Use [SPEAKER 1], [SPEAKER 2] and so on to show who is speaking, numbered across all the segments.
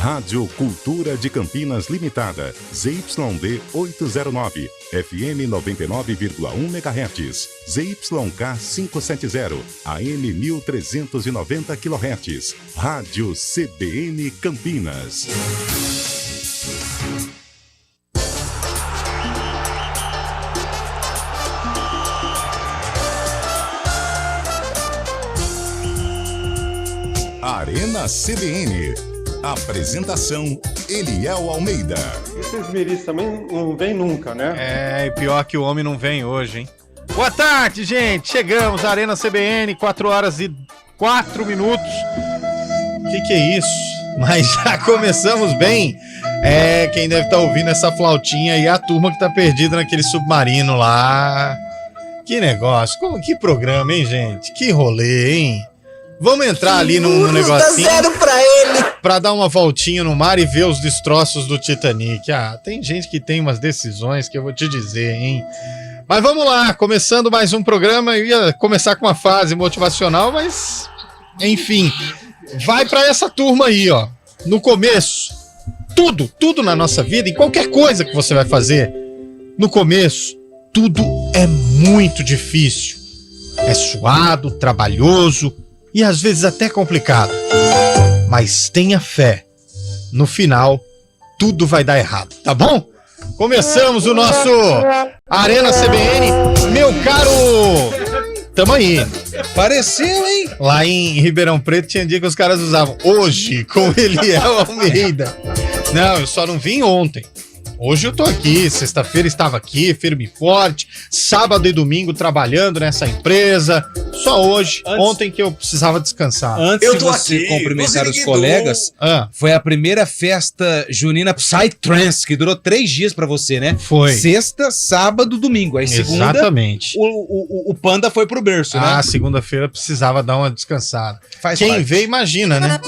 [SPEAKER 1] Rádio Cultura de Campinas Limitada, ZYD 809, FM 99,1 MHz, ZYK 570, AM 1390 kHz, Rádio CBN Campinas. Arena CBN. Apresentação, Eliel Almeida.
[SPEAKER 2] Esses miris também não vêm nunca, né?
[SPEAKER 3] É, e pior que o homem não vem hoje, hein? Boa tarde, gente! Chegamos, Arena CBN, 4 horas e 4 minutos. Que é isso? Mas já começamos bem. É, quem deve estar ouvindo essa flautinha aí é a turma que tá perdida naquele submarino lá. Que negócio, que programa, hein, gente? Que rolê, hein? Vamos entrar ali num negocinho pra dar uma voltinha no mar e ver os destroços do Titanic. Ah, tem gente que tem umas decisões que eu vou te dizer, hein? Mas vamos lá, começando mais um programa. Eu ia começar com uma fase motivacional, mas enfim, vai pra essa turma aí, ó. No começo, tudo na nossa vida, em qualquer coisa que você vai fazer, no começo, tudo é muito difícil. É suado, trabalhoso e às vezes até complicado. Mas tenha fé. No final, tudo vai dar errado, tá bom? Começamos o nosso Arena CBN. Meu caro, tamo aí.
[SPEAKER 4] Pareceu, hein?
[SPEAKER 3] Lá em Ribeirão Preto tinha dia que os caras usavam hoje com Eliel Almeida. Não, eu só não vim ontem. Hoje eu tô aqui, sexta-feira estava aqui, firme e forte, sábado e domingo trabalhando nessa empresa, só hoje, ontem que eu precisava descansar.
[SPEAKER 4] Antes de você cumprimentar os colegas, foi a primeira festa junina Psytrance, que durou 3 dias pra você, né?
[SPEAKER 3] Foi.
[SPEAKER 4] Sexta, sábado, domingo. Aí segunda,
[SPEAKER 3] exatamente.
[SPEAKER 4] O Panda foi pro berço, né?
[SPEAKER 3] Ah, segunda-feira precisava dar uma descansada. Quem
[SPEAKER 4] parte.
[SPEAKER 3] vê, imagina, né?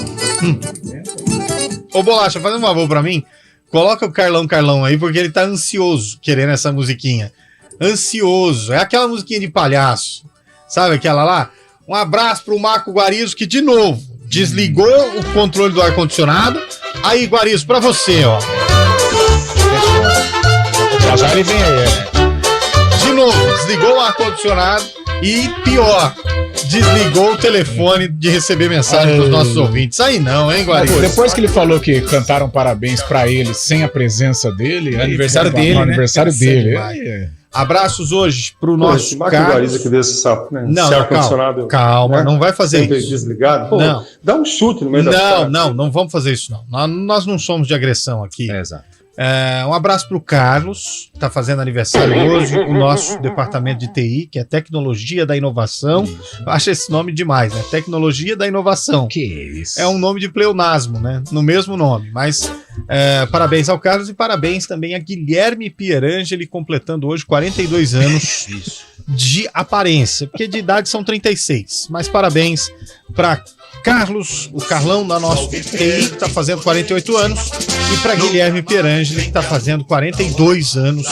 [SPEAKER 3] Ô, Bolacha, faz um favor pra mim. Coloca o Carlão aí, porque ele tá ansioso querendo essa musiquinha. Ansioso. É aquela musiquinha de palhaço. Sabe aquela lá? Um abraço pro Marco Guarizo, que de novo desligou o controle do ar-condicionado. Aí, Guarizo, pra você, ó.
[SPEAKER 5] Já ele vem aí,
[SPEAKER 3] De novo, desligou o ar-condicionado e, pior, desligou o telefone de receber mensagem dos nossos ouvintes. Aí não, hein, Guarizo?
[SPEAKER 5] Depois que ele falou que cantaram parabéns pra ele sem a presença dele...
[SPEAKER 4] Aniversário
[SPEAKER 5] aí,
[SPEAKER 4] dele,
[SPEAKER 5] no aniversário dele.
[SPEAKER 3] Abraços hoje pro nosso
[SPEAKER 2] esse Marco Guarizo que deixa esse ar-condicionado...
[SPEAKER 3] Calma,
[SPEAKER 2] né?
[SPEAKER 3] Não vai fazer
[SPEAKER 2] Sempre
[SPEAKER 3] isso.
[SPEAKER 2] desligado. Pô,
[SPEAKER 3] Não.
[SPEAKER 2] Dá um chute no meio da cara.
[SPEAKER 3] Não vamos fazer isso, não. Nós não somos de agressão aqui.
[SPEAKER 4] Exato.
[SPEAKER 3] Um abraço pro Carlos, que tá fazendo aniversário hoje, o nosso departamento de TI, que é Tecnologia da Inovação. Eu acho esse nome demais, né? Tecnologia da Inovação.
[SPEAKER 5] Que isso?
[SPEAKER 3] É um nome de pleonasmo, né? No mesmo nome, mas parabéns ao Carlos e parabéns também a Guilherme Pierangeli, completando hoje 42 anos de aparência, porque de idade são 36, mas parabéns para Carlos, o Carlão da nossa TI, que tá fazendo 48 anos, e para Guilherme Pierangeli, que tá fazendo 42 anos,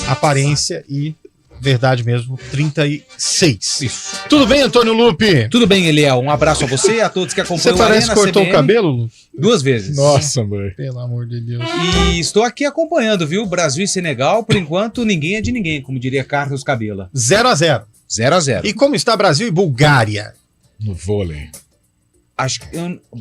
[SPEAKER 3] aparência e verdade mesmo, 36.
[SPEAKER 4] Isso.
[SPEAKER 3] Tudo bem, Antônio Lupe?
[SPEAKER 4] Tudo bem, Eliel. Um abraço a você e a todos que acompanham.
[SPEAKER 3] Você parece que cortou
[SPEAKER 4] CBN.
[SPEAKER 3] o cabelo, Lupe?
[SPEAKER 4] 2 vezes.
[SPEAKER 5] Nossa, mãe.
[SPEAKER 3] Pelo amor de Deus.
[SPEAKER 4] E estou aqui acompanhando, viu? Brasil e Senegal, por enquanto, ninguém é de ninguém, como diria Carlos Cabela.
[SPEAKER 3] 0-0.
[SPEAKER 4] 0-0.
[SPEAKER 3] E como está Brasil e Bulgária?
[SPEAKER 5] No vôlei.
[SPEAKER 4] Acho que...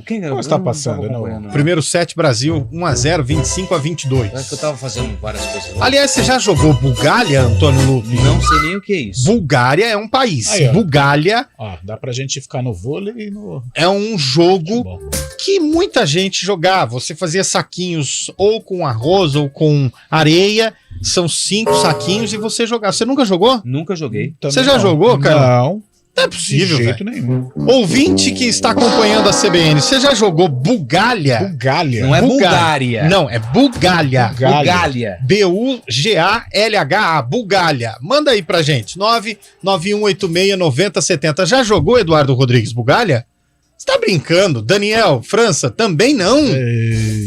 [SPEAKER 4] Quem
[SPEAKER 5] Como está passando? Não.
[SPEAKER 3] Primeiro set, Brasil 1-0, 25-22.
[SPEAKER 4] É que eu tava fazendo várias coisas lá.
[SPEAKER 3] Aliás, você já jogou Bulgária, Antônio Lupe?
[SPEAKER 4] Não sei nem o que é isso.
[SPEAKER 3] Bulgária é um país.
[SPEAKER 5] Aí, ó.
[SPEAKER 3] Bulgária
[SPEAKER 5] Ó, dá pra gente ficar no vôlei e no
[SPEAKER 3] é um jogo
[SPEAKER 5] futebol.
[SPEAKER 3] que muita gente jogava. Você fazia saquinhos ou com arroz ou com areia. São 5 saquinhos e você jogava. Você nunca jogou?
[SPEAKER 4] Nunca joguei.
[SPEAKER 5] Também
[SPEAKER 3] Você já
[SPEAKER 5] não.
[SPEAKER 3] jogou, cara?
[SPEAKER 5] Não,
[SPEAKER 3] Não é
[SPEAKER 5] de
[SPEAKER 3] possível,
[SPEAKER 5] jeito
[SPEAKER 3] velho.
[SPEAKER 5] nenhum.
[SPEAKER 3] Ouvinte que está acompanhando a CBN, você já jogou Bulgária?
[SPEAKER 5] Bulgária.
[SPEAKER 4] Não é
[SPEAKER 3] Bulgária.
[SPEAKER 4] Bulgária.
[SPEAKER 3] Não, é Bulgária.
[SPEAKER 4] Bulgária.
[SPEAKER 3] Bulgalha. Bulgária. Manda aí pra gente. 991869070. Já jogou, Eduardo Rodrigues, Bulgária? Você tá brincando? Daniel, França, também não.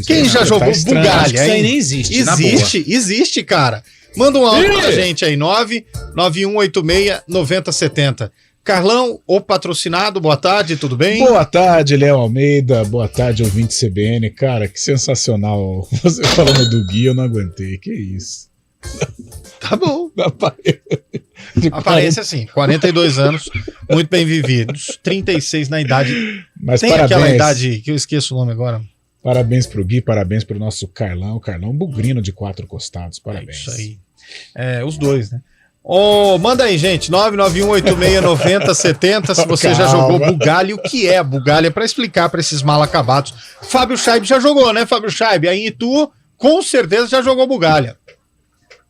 [SPEAKER 3] Quem já jogou
[SPEAKER 5] estranho.
[SPEAKER 4] Acho que
[SPEAKER 3] Bulgária,
[SPEAKER 4] isso aí
[SPEAKER 3] hein?
[SPEAKER 4] nem existe, na boa.
[SPEAKER 3] Existe, cara. Manda um áudio pra gente aí, 991869070. Carlão, o patrocinado, boa tarde, tudo bem?
[SPEAKER 5] Boa tarde, Léo Almeida, boa tarde, ouvinte CBN. Cara, que sensacional. Você falando do Gui, eu não aguentei, que isso.
[SPEAKER 3] Tá bom. Aparece assim, 42 anos, muito bem vividos, 36 na idade.
[SPEAKER 5] Mas
[SPEAKER 3] tem
[SPEAKER 5] parabéns.
[SPEAKER 3] Aquela idade que eu esqueço o nome agora.
[SPEAKER 5] Parabéns pro Gui, parabéns pro nosso Carlão. Carlão bugrino de 4 costados, parabéns.
[SPEAKER 3] Isso aí. Os dois, né? Manda aí, gente, 991869070, se você já jogou Bugalha, o que é Bugalha, para explicar para esses mal acabados. Fábio Scheib já jogou, né, Fábio Scheib? Aí tu, com certeza, já jogou Bugalha.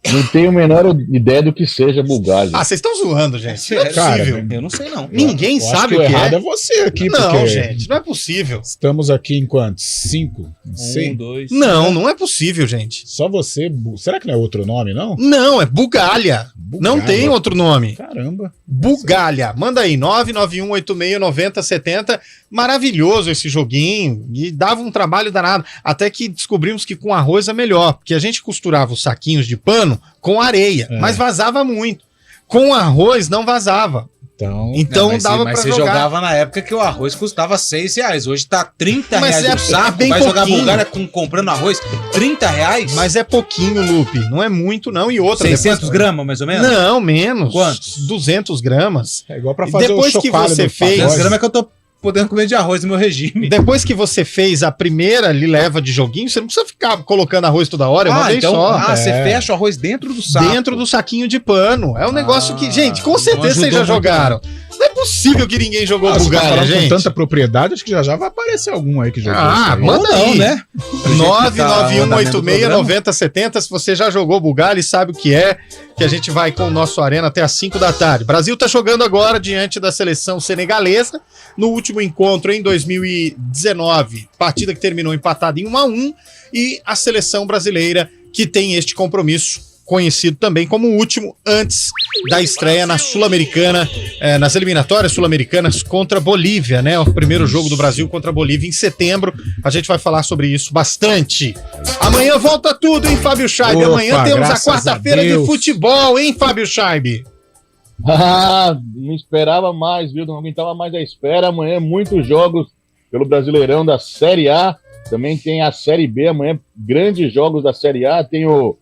[SPEAKER 6] Não tenho a menor ideia do que seja Bugalha.
[SPEAKER 3] Ah, vocês estão zoando, gente. Não é possível.
[SPEAKER 4] Cara, eu não sei, não.
[SPEAKER 3] Ninguém sabe o que
[SPEAKER 5] errado
[SPEAKER 3] é.
[SPEAKER 5] É você aqui,
[SPEAKER 3] não,
[SPEAKER 5] porque
[SPEAKER 3] gente, não é possível.
[SPEAKER 5] Estamos aqui em quantos? 5?
[SPEAKER 4] 1, 2...
[SPEAKER 3] Não é possível, gente.
[SPEAKER 5] Só você... Será que não é outro nome, não?
[SPEAKER 3] Não, é Bugalha. Não tem outro nome.
[SPEAKER 5] Caramba.
[SPEAKER 3] Bugalha. Manda aí, 991869070. Maravilhoso esse joguinho. E dava um trabalho danado. Até que descobrimos que com arroz é melhor. Porque a gente costurava os saquinhos de pano com areia. Mas vazava muito. Com arroz não vazava. Então
[SPEAKER 4] não,
[SPEAKER 3] dava pra
[SPEAKER 4] você
[SPEAKER 3] jogar.
[SPEAKER 4] Jogava na época que o arroz custava R$6. Hoje tá R$30 o saco.
[SPEAKER 3] Bem
[SPEAKER 4] vai
[SPEAKER 3] pouquinho.
[SPEAKER 4] jogar Bugalha comprando arroz? R$30?
[SPEAKER 3] Mas é pouquinho, Lupe. Não é muito, não. E outra...
[SPEAKER 4] 600 gramas, mais ou menos?
[SPEAKER 3] Não, menos.
[SPEAKER 4] Quantos?
[SPEAKER 3] 200 gramas.
[SPEAKER 5] É igual pra fazer
[SPEAKER 3] depois
[SPEAKER 5] o
[SPEAKER 3] que
[SPEAKER 5] chocalho
[SPEAKER 3] você
[SPEAKER 5] do
[SPEAKER 3] fez...
[SPEAKER 5] pagode.
[SPEAKER 4] 200 gramas é que eu tô podendo comer de arroz no meu regime.
[SPEAKER 3] Depois que você fez a primeira leva de joguinho, você não precisa ficar colocando arroz toda hora, uma vez só.
[SPEAKER 4] Você fecha o arroz dentro do saco.
[SPEAKER 3] Dentro do saquinho de pano. É um negócio que, gente, com certeza vocês já
[SPEAKER 4] muito,
[SPEAKER 3] jogaram. Não é possível que ninguém jogou
[SPEAKER 5] Você tá
[SPEAKER 3] Bugalha,
[SPEAKER 5] falando
[SPEAKER 3] gente.
[SPEAKER 5] com tanta propriedade, acho que já vai aparecer algum aí que jogou.
[SPEAKER 3] Manda
[SPEAKER 4] Ou não,
[SPEAKER 3] aí,
[SPEAKER 4] né?
[SPEAKER 3] 991869070, se você já jogou Bugalha e sabe o que é, que a gente vai com o nosso Arena até às 5 da tarde. O Brasil tá jogando agora diante da seleção senegalesa, no último encontro em 2019, partida que terminou empatada em 1-1, e a seleção brasileira que tem este compromisso, conhecido também como o último, antes da estreia na Sul-Americana, nas eliminatórias sul-americanas contra a Bolívia, né? O primeiro jogo do Brasil contra a Bolívia em setembro. A gente vai falar sobre isso bastante. Amanhã volta tudo, hein, Fábio Scheib? Amanhã temos a quarta-feira de futebol, hein, Fábio Scheib?
[SPEAKER 6] Não esperava mais, viu? Não aguentava mais a espera. Amanhã muitos jogos pelo Brasileirão da Série A. Também tem a Série B. Amanhã grandes jogos da Série A. Tem o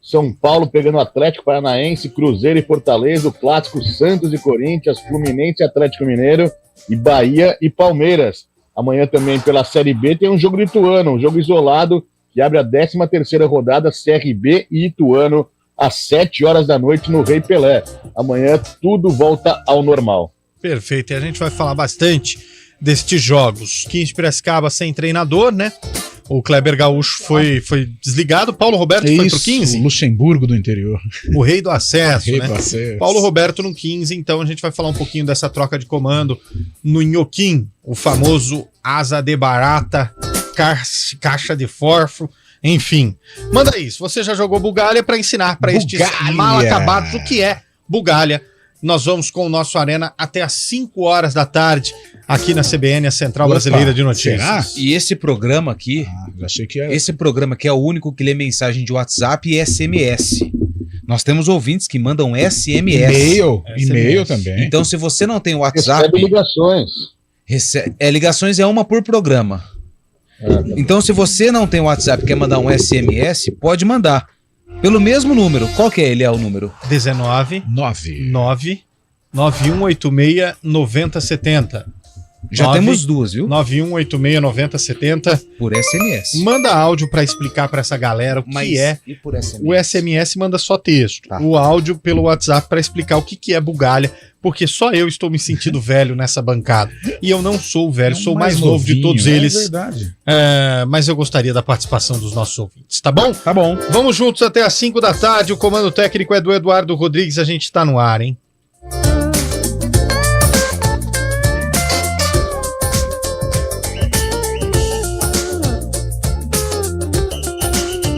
[SPEAKER 6] São Paulo pegando Atlético Paranaense, Cruzeiro e Fortaleza, o clássico Santos e Corinthians, Fluminense e Atlético Mineiro, e Bahia e Palmeiras. Amanhã também pela Série B tem um jogo de Ituano, um jogo isolado, que abre a 13ª rodada, CRB e Ituano, às 7 horas da noite no Rei Pelé. Amanhã tudo volta ao normal.
[SPEAKER 3] Perfeito, e a gente vai falar bastante destes jogos. 15 de Piracicaba sem treinador, né? O Kleber Gaúcho foi desligado, Paulo Roberto foi pro 15.
[SPEAKER 5] O Luxemburgo do interior.
[SPEAKER 3] O rei do acesso,
[SPEAKER 5] Rei
[SPEAKER 3] né?
[SPEAKER 5] do acesso.
[SPEAKER 3] Paulo Roberto no 15, então a gente vai falar um pouquinho dessa troca de comando no Nhoquim, o famoso asa de barata, caixa de forfo, enfim. Manda aí, se você já jogou Bugalha, para ensinar para estes mal acabados o que é Bugalha. Nós vamos com o nosso Arena até às 5 horas da tarde, aqui na CBN, a Central Brasileira de Notícias.
[SPEAKER 4] Será? E esse programa aqui,
[SPEAKER 5] achei que era.
[SPEAKER 4] Esse programa aqui é o único que lê mensagem de WhatsApp e SMS. Nós temos ouvintes que mandam SMS.
[SPEAKER 5] E-mail também.
[SPEAKER 4] Então, se você não tem WhatsApp...
[SPEAKER 6] Recebe ligações.
[SPEAKER 4] Ligações é uma por programa. Então, se você não tem WhatsApp e quer mandar um SMS, pode mandar. Pelo mesmo número. Qual que é ele? É o número?
[SPEAKER 3] 9186-9070.
[SPEAKER 4] Já temos duas, viu?
[SPEAKER 3] 9186-9070.
[SPEAKER 4] Por SMS.
[SPEAKER 3] Manda áudio para explicar para essa galera o que é.
[SPEAKER 4] E por SMS?
[SPEAKER 3] O SMS manda só texto.
[SPEAKER 4] Tá.
[SPEAKER 3] O áudio pelo WhatsApp para explicar o que é Bugalha, porque só eu estou me sentindo velho nessa bancada. E eu não sou velho, sou o mais novo de todos eles.
[SPEAKER 5] É verdade.
[SPEAKER 3] Mas eu gostaria da participação dos nossos ouvintes, tá bom?
[SPEAKER 5] Tá bom.
[SPEAKER 3] Vamos juntos até às 5 da tarde. O comando técnico é do Eduardo Rodrigues. A gente tá no ar, hein?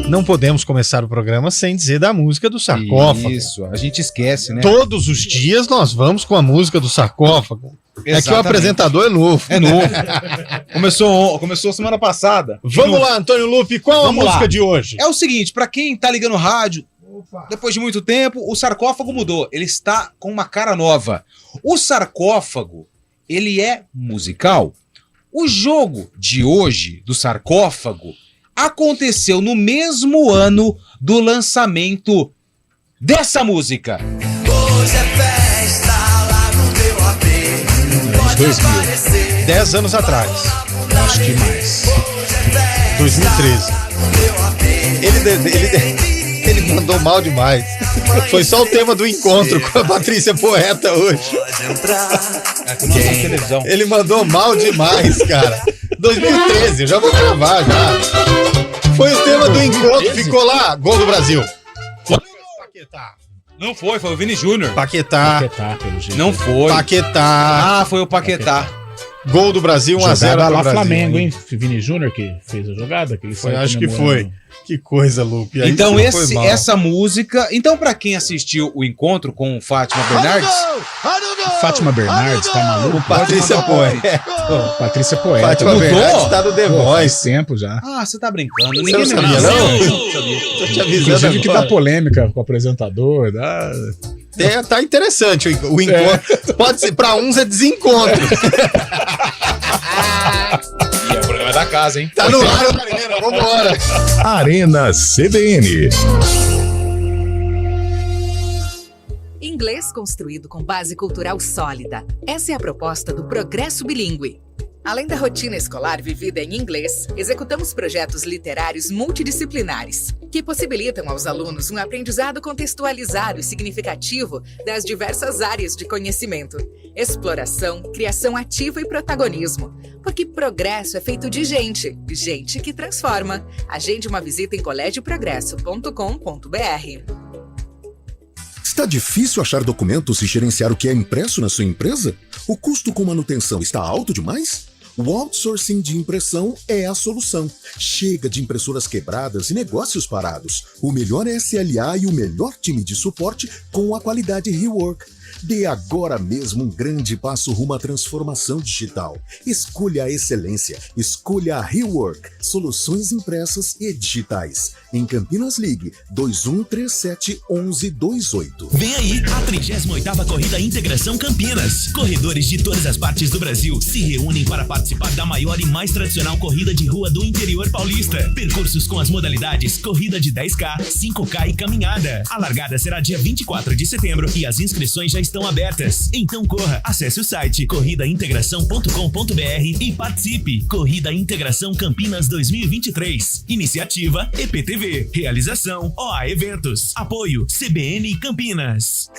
[SPEAKER 3] Não podemos começar o programa sem dizer da música do sarcófago.
[SPEAKER 4] Isso, a gente esquece, né?
[SPEAKER 3] Todos os dias nós vamos com a música do sarcófago.
[SPEAKER 4] Exatamente.
[SPEAKER 3] É que o apresentador é novo.
[SPEAKER 4] É novo. Começou semana passada.
[SPEAKER 3] Vamos lá, Antônio Lupe, qual a música de hoje?
[SPEAKER 4] É o seguinte, pra quem tá ligando o rádio, Depois de muito tempo, o sarcófago mudou. Ele está com uma cara nova. O sarcófago, ele é musical. O jogo de hoje, do sarcófago, aconteceu no mesmo ano do lançamento dessa música.
[SPEAKER 7] Hoje é festa lá no meu AP.
[SPEAKER 5] 2000.
[SPEAKER 3] 10 anos atrás.
[SPEAKER 5] Acho que mais.
[SPEAKER 3] 2013. Ele mandou mal demais. Foi só o tema do encontro com a Patrícia Poeta hoje.
[SPEAKER 4] Televisão.
[SPEAKER 3] Ele mandou mal demais, cara. 2013, eu já vou gravar já. Foi o tema do encontro, ficou lá, gol do Brasil. Paquetá.
[SPEAKER 4] Não foi o Vini Júnior.
[SPEAKER 3] Paquetá.
[SPEAKER 5] Paquetá, pelo jeito.
[SPEAKER 4] Não foi.
[SPEAKER 3] Paquetá.
[SPEAKER 4] Ah, foi o Paquetá.
[SPEAKER 3] Gol do Brasil, 1-0
[SPEAKER 5] Jogada lá
[SPEAKER 3] pro Brasil.
[SPEAKER 5] Flamengo, hein? Vini Júnior que fez a jogada. Que ele
[SPEAKER 3] Foi,
[SPEAKER 5] saiu
[SPEAKER 3] acho que
[SPEAKER 5] comemorando.
[SPEAKER 3] foi. Que coisa, Lupe. Aí
[SPEAKER 4] Então
[SPEAKER 3] você foi mal.
[SPEAKER 4] essa música... Então, pra quem assistiu o encontro com Fátima Bernardes...
[SPEAKER 5] Fátima Bernardes, tá maluco?
[SPEAKER 3] Patrícia Poeta.
[SPEAKER 5] Patrícia Poeta.
[SPEAKER 3] Fátima
[SPEAKER 4] Mudou?
[SPEAKER 3] Bernardes tá no The
[SPEAKER 5] Pô,
[SPEAKER 3] Voice.
[SPEAKER 5] faz tempo já.
[SPEAKER 4] Ah, você tá brincando.
[SPEAKER 3] Você
[SPEAKER 4] Ninguém
[SPEAKER 3] não sabia,
[SPEAKER 4] me
[SPEAKER 3] não? Tô te avisando
[SPEAKER 5] Inclusive que
[SPEAKER 3] agora.
[SPEAKER 5] dá polêmica com o apresentador.
[SPEAKER 3] Tá interessante o encontro. Pode ser, pra uns é desencontro.
[SPEAKER 4] E é o programa da casa, hein?
[SPEAKER 3] Tá no ar, Marina, vambora.
[SPEAKER 1] Arena CBN.
[SPEAKER 8] Inglês construído com base cultural sólida. Essa é a proposta do Progresso Bilíngue. Além da rotina escolar vivida em inglês, executamos projetos literários multidisciplinares, que possibilitam aos alunos um aprendizado contextualizado e significativo das diversas áreas de conhecimento, exploração, criação ativa e protagonismo. Porque progresso é feito de gente que transforma. Agende uma visita em colégioprogresso.com.br.
[SPEAKER 9] Está difícil achar documentos e gerenciar o que é impresso na sua empresa? O custo com manutenção está alto demais? O outsourcing de impressão é a solução. Chega de impressoras quebradas e negócios parados. O melhor SLA e o melhor time de suporte com a qualidade Rework. Dê agora mesmo um grande passo rumo à transformação digital. Escolha a excelência. Escolha a Rework. Soluções impressas e digitais. Em Campinas, ligue 2137-1128.
[SPEAKER 10] Vem aí a 38ª Corrida Integração Campinas. Corredores de todas as partes do Brasil se reúnem para participar da maior e mais tradicional corrida de rua do interior paulista. Percursos com as modalidades corrida de 10K, 5K e caminhada. A largada será dia 24 de setembro e as inscrições já estão abertas. Então corra, acesse o site corridaintegração.com.br e participe. Corrida Integração Campinas 2023. Iniciativa EPTV. Realização OA Eventos. Apoio CBN Campinas.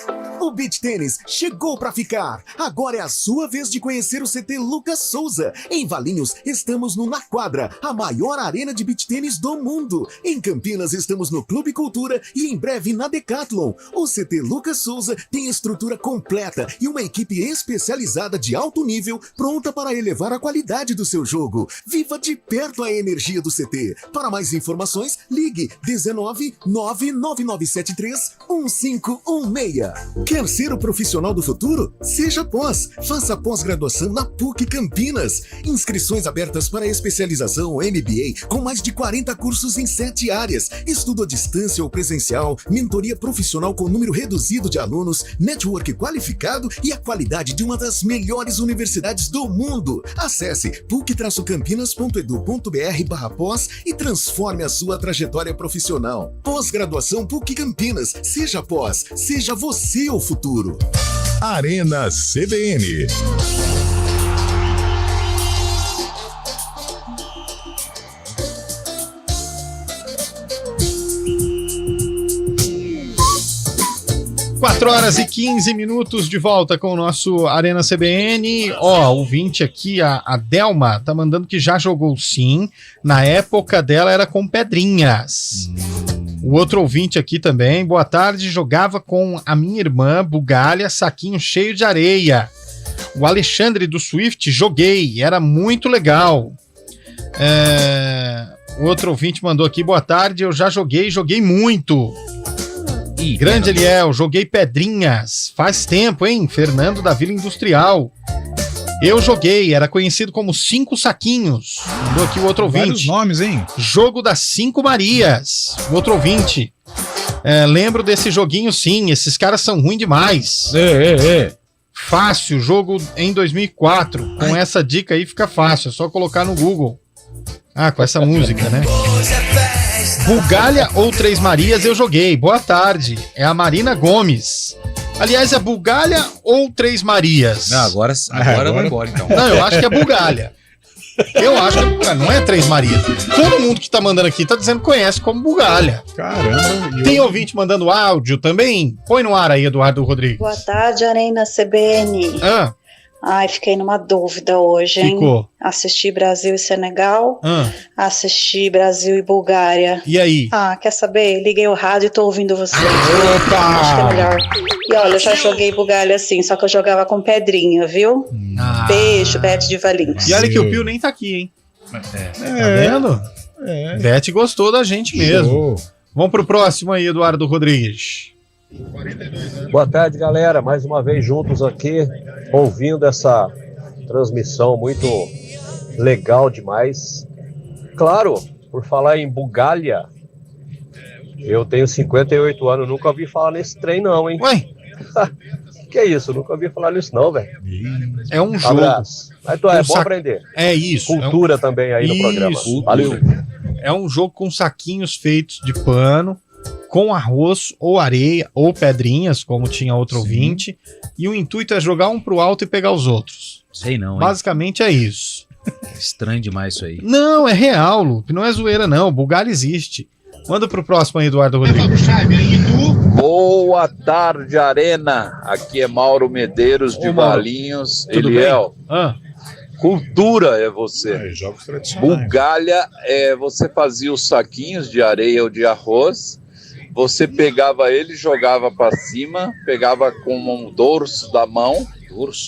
[SPEAKER 9] O Beach Tênis chegou para ficar. Agora é a sua vez de conhecer o CT Lucas Souza. Em Valinhos, estamos no Na Quadra, a maior arena de beach tênis do mundo. Em Campinas, estamos no Clube Cultura e em breve na Decathlon. O CT Lucas Souza tem estrutura completa e uma equipe especializada de alto nível pronta para elevar a qualidade do seu jogo. Viva de perto a energia do CT. Para mais informações, ligue 19 99973 1516. Quer ser o profissional do futuro? Seja pós. Faça pós-graduação na PUC Campinas. Inscrições abertas para especialização MBA com mais de 40 cursos em 7 áreas. Estudo à distância ou presencial, mentoria profissional com número reduzido de alunos, network qualificado e a qualidade de uma das melhores universidades do mundo. Acesse puc-campinas.edu.br/pós e transforme a sua trajetória profissional. Pós-graduação PUC Campinas. Seja pós. Seja você o futuro.
[SPEAKER 1] Arena CBN.
[SPEAKER 3] Quatro horas e 15 minutos de volta com o nosso Arena CBN. Ó, ouvinte aqui, a Delma, tá mandando que já jogou sim. Na época dela era com pedrinhas. O outro ouvinte aqui também, boa tarde, jogava com a minha irmã, bugalha, saquinho cheio de areia. O Alexandre do Swift, joguei, era muito legal. O outro ouvinte mandou aqui, boa tarde, eu já joguei muito. Grande Eliel, joguei pedrinhas. Faz tempo, hein? Fernando da Vila Industrial. Eu joguei, era conhecido como 5 saquinhos. Mandou aqui o outro ouvinte.
[SPEAKER 5] Vários nomes, hein?
[SPEAKER 3] Jogo das 5 Marias. O outro ouvinte. Lembro desse joguinho, sim. Esses caras são ruins demais. Fácil, jogo em 2004. Com essa dica aí fica fácil. É só colocar no Google. Ah, com essa música, né? Bugalha ou Três Marias eu joguei. Boa tarde. É a Marina Gomes. Aliás, é Bugalha ou Três Marias?
[SPEAKER 4] Não, agora vai embora, então.
[SPEAKER 3] Não, eu acho que é Bugalha. Eu acho que não é Três Marias. Todo mundo que tá mandando aqui tá dizendo que conhece como Bugalha.
[SPEAKER 5] Caramba.
[SPEAKER 3] Tem ouvinte mandando áudio também? Põe no ar aí, Eduardo Rodrigues.
[SPEAKER 11] Boa tarde, Arena CBN. Ai, fiquei numa dúvida hoje, hein?
[SPEAKER 3] Ficou.
[SPEAKER 11] Assisti Brasil e Senegal, assisti Brasil e Bulgária.
[SPEAKER 3] E aí?
[SPEAKER 11] Quer saber? Liguei o rádio e tô ouvindo vocês.
[SPEAKER 3] Opa!
[SPEAKER 11] Acho que é melhor. E olha, eu já joguei Bulgária assim, só que eu jogava com pedrinha, viu? Beijo, Bete de Valinhos.
[SPEAKER 3] E olha que o Pio nem tá aqui, hein? Tá vendo? Bete gostou da gente mesmo. Vamos pro próximo aí, Eduardo Rodrigues.
[SPEAKER 12] Boa tarde, galera. Mais uma vez juntos aqui, ouvindo essa transmissão muito legal demais. Claro, por falar em Bugalha, eu tenho 58 anos, nunca ouvi falar nesse trem não, hein?
[SPEAKER 3] Ué?
[SPEAKER 12] Que é isso? Nunca ouvi falar nisso não, velho.
[SPEAKER 3] É um jogo.
[SPEAKER 12] Abraço. Mas é bom aprender.
[SPEAKER 3] É isso.
[SPEAKER 12] Cultura também aí no programa. Valeu.
[SPEAKER 3] É um jogo com saquinhos feitos de pano, com arroz ou areia ou pedrinhas, como tinha outro ouvinte, e o intuito é jogar um pro alto e pegar os outros.
[SPEAKER 4] Sei não, hein?
[SPEAKER 3] Basicamente é isso.
[SPEAKER 4] Estranho demais isso aí.
[SPEAKER 3] Não, é real, Lupe, não é zoeira não, Bugalha existe. Manda pro próximo aí, Eduardo Rodrigues.
[SPEAKER 13] Boa tarde, Arena. Aqui é Mauro Medeiros de Valinhos. Eliel. Cultura é você.
[SPEAKER 5] Jogos tradicionais.
[SPEAKER 13] Bugalha é você fazia os saquinhos de areia ou de arroz. Você pegava ele, jogava para cima, pegava com um dorso da mão,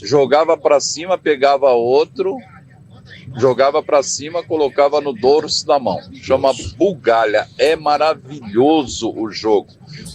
[SPEAKER 13] jogava para cima, pegava outro, jogava para cima, colocava no dorso da mão. Chama Bugalha. É maravilhoso o jogo.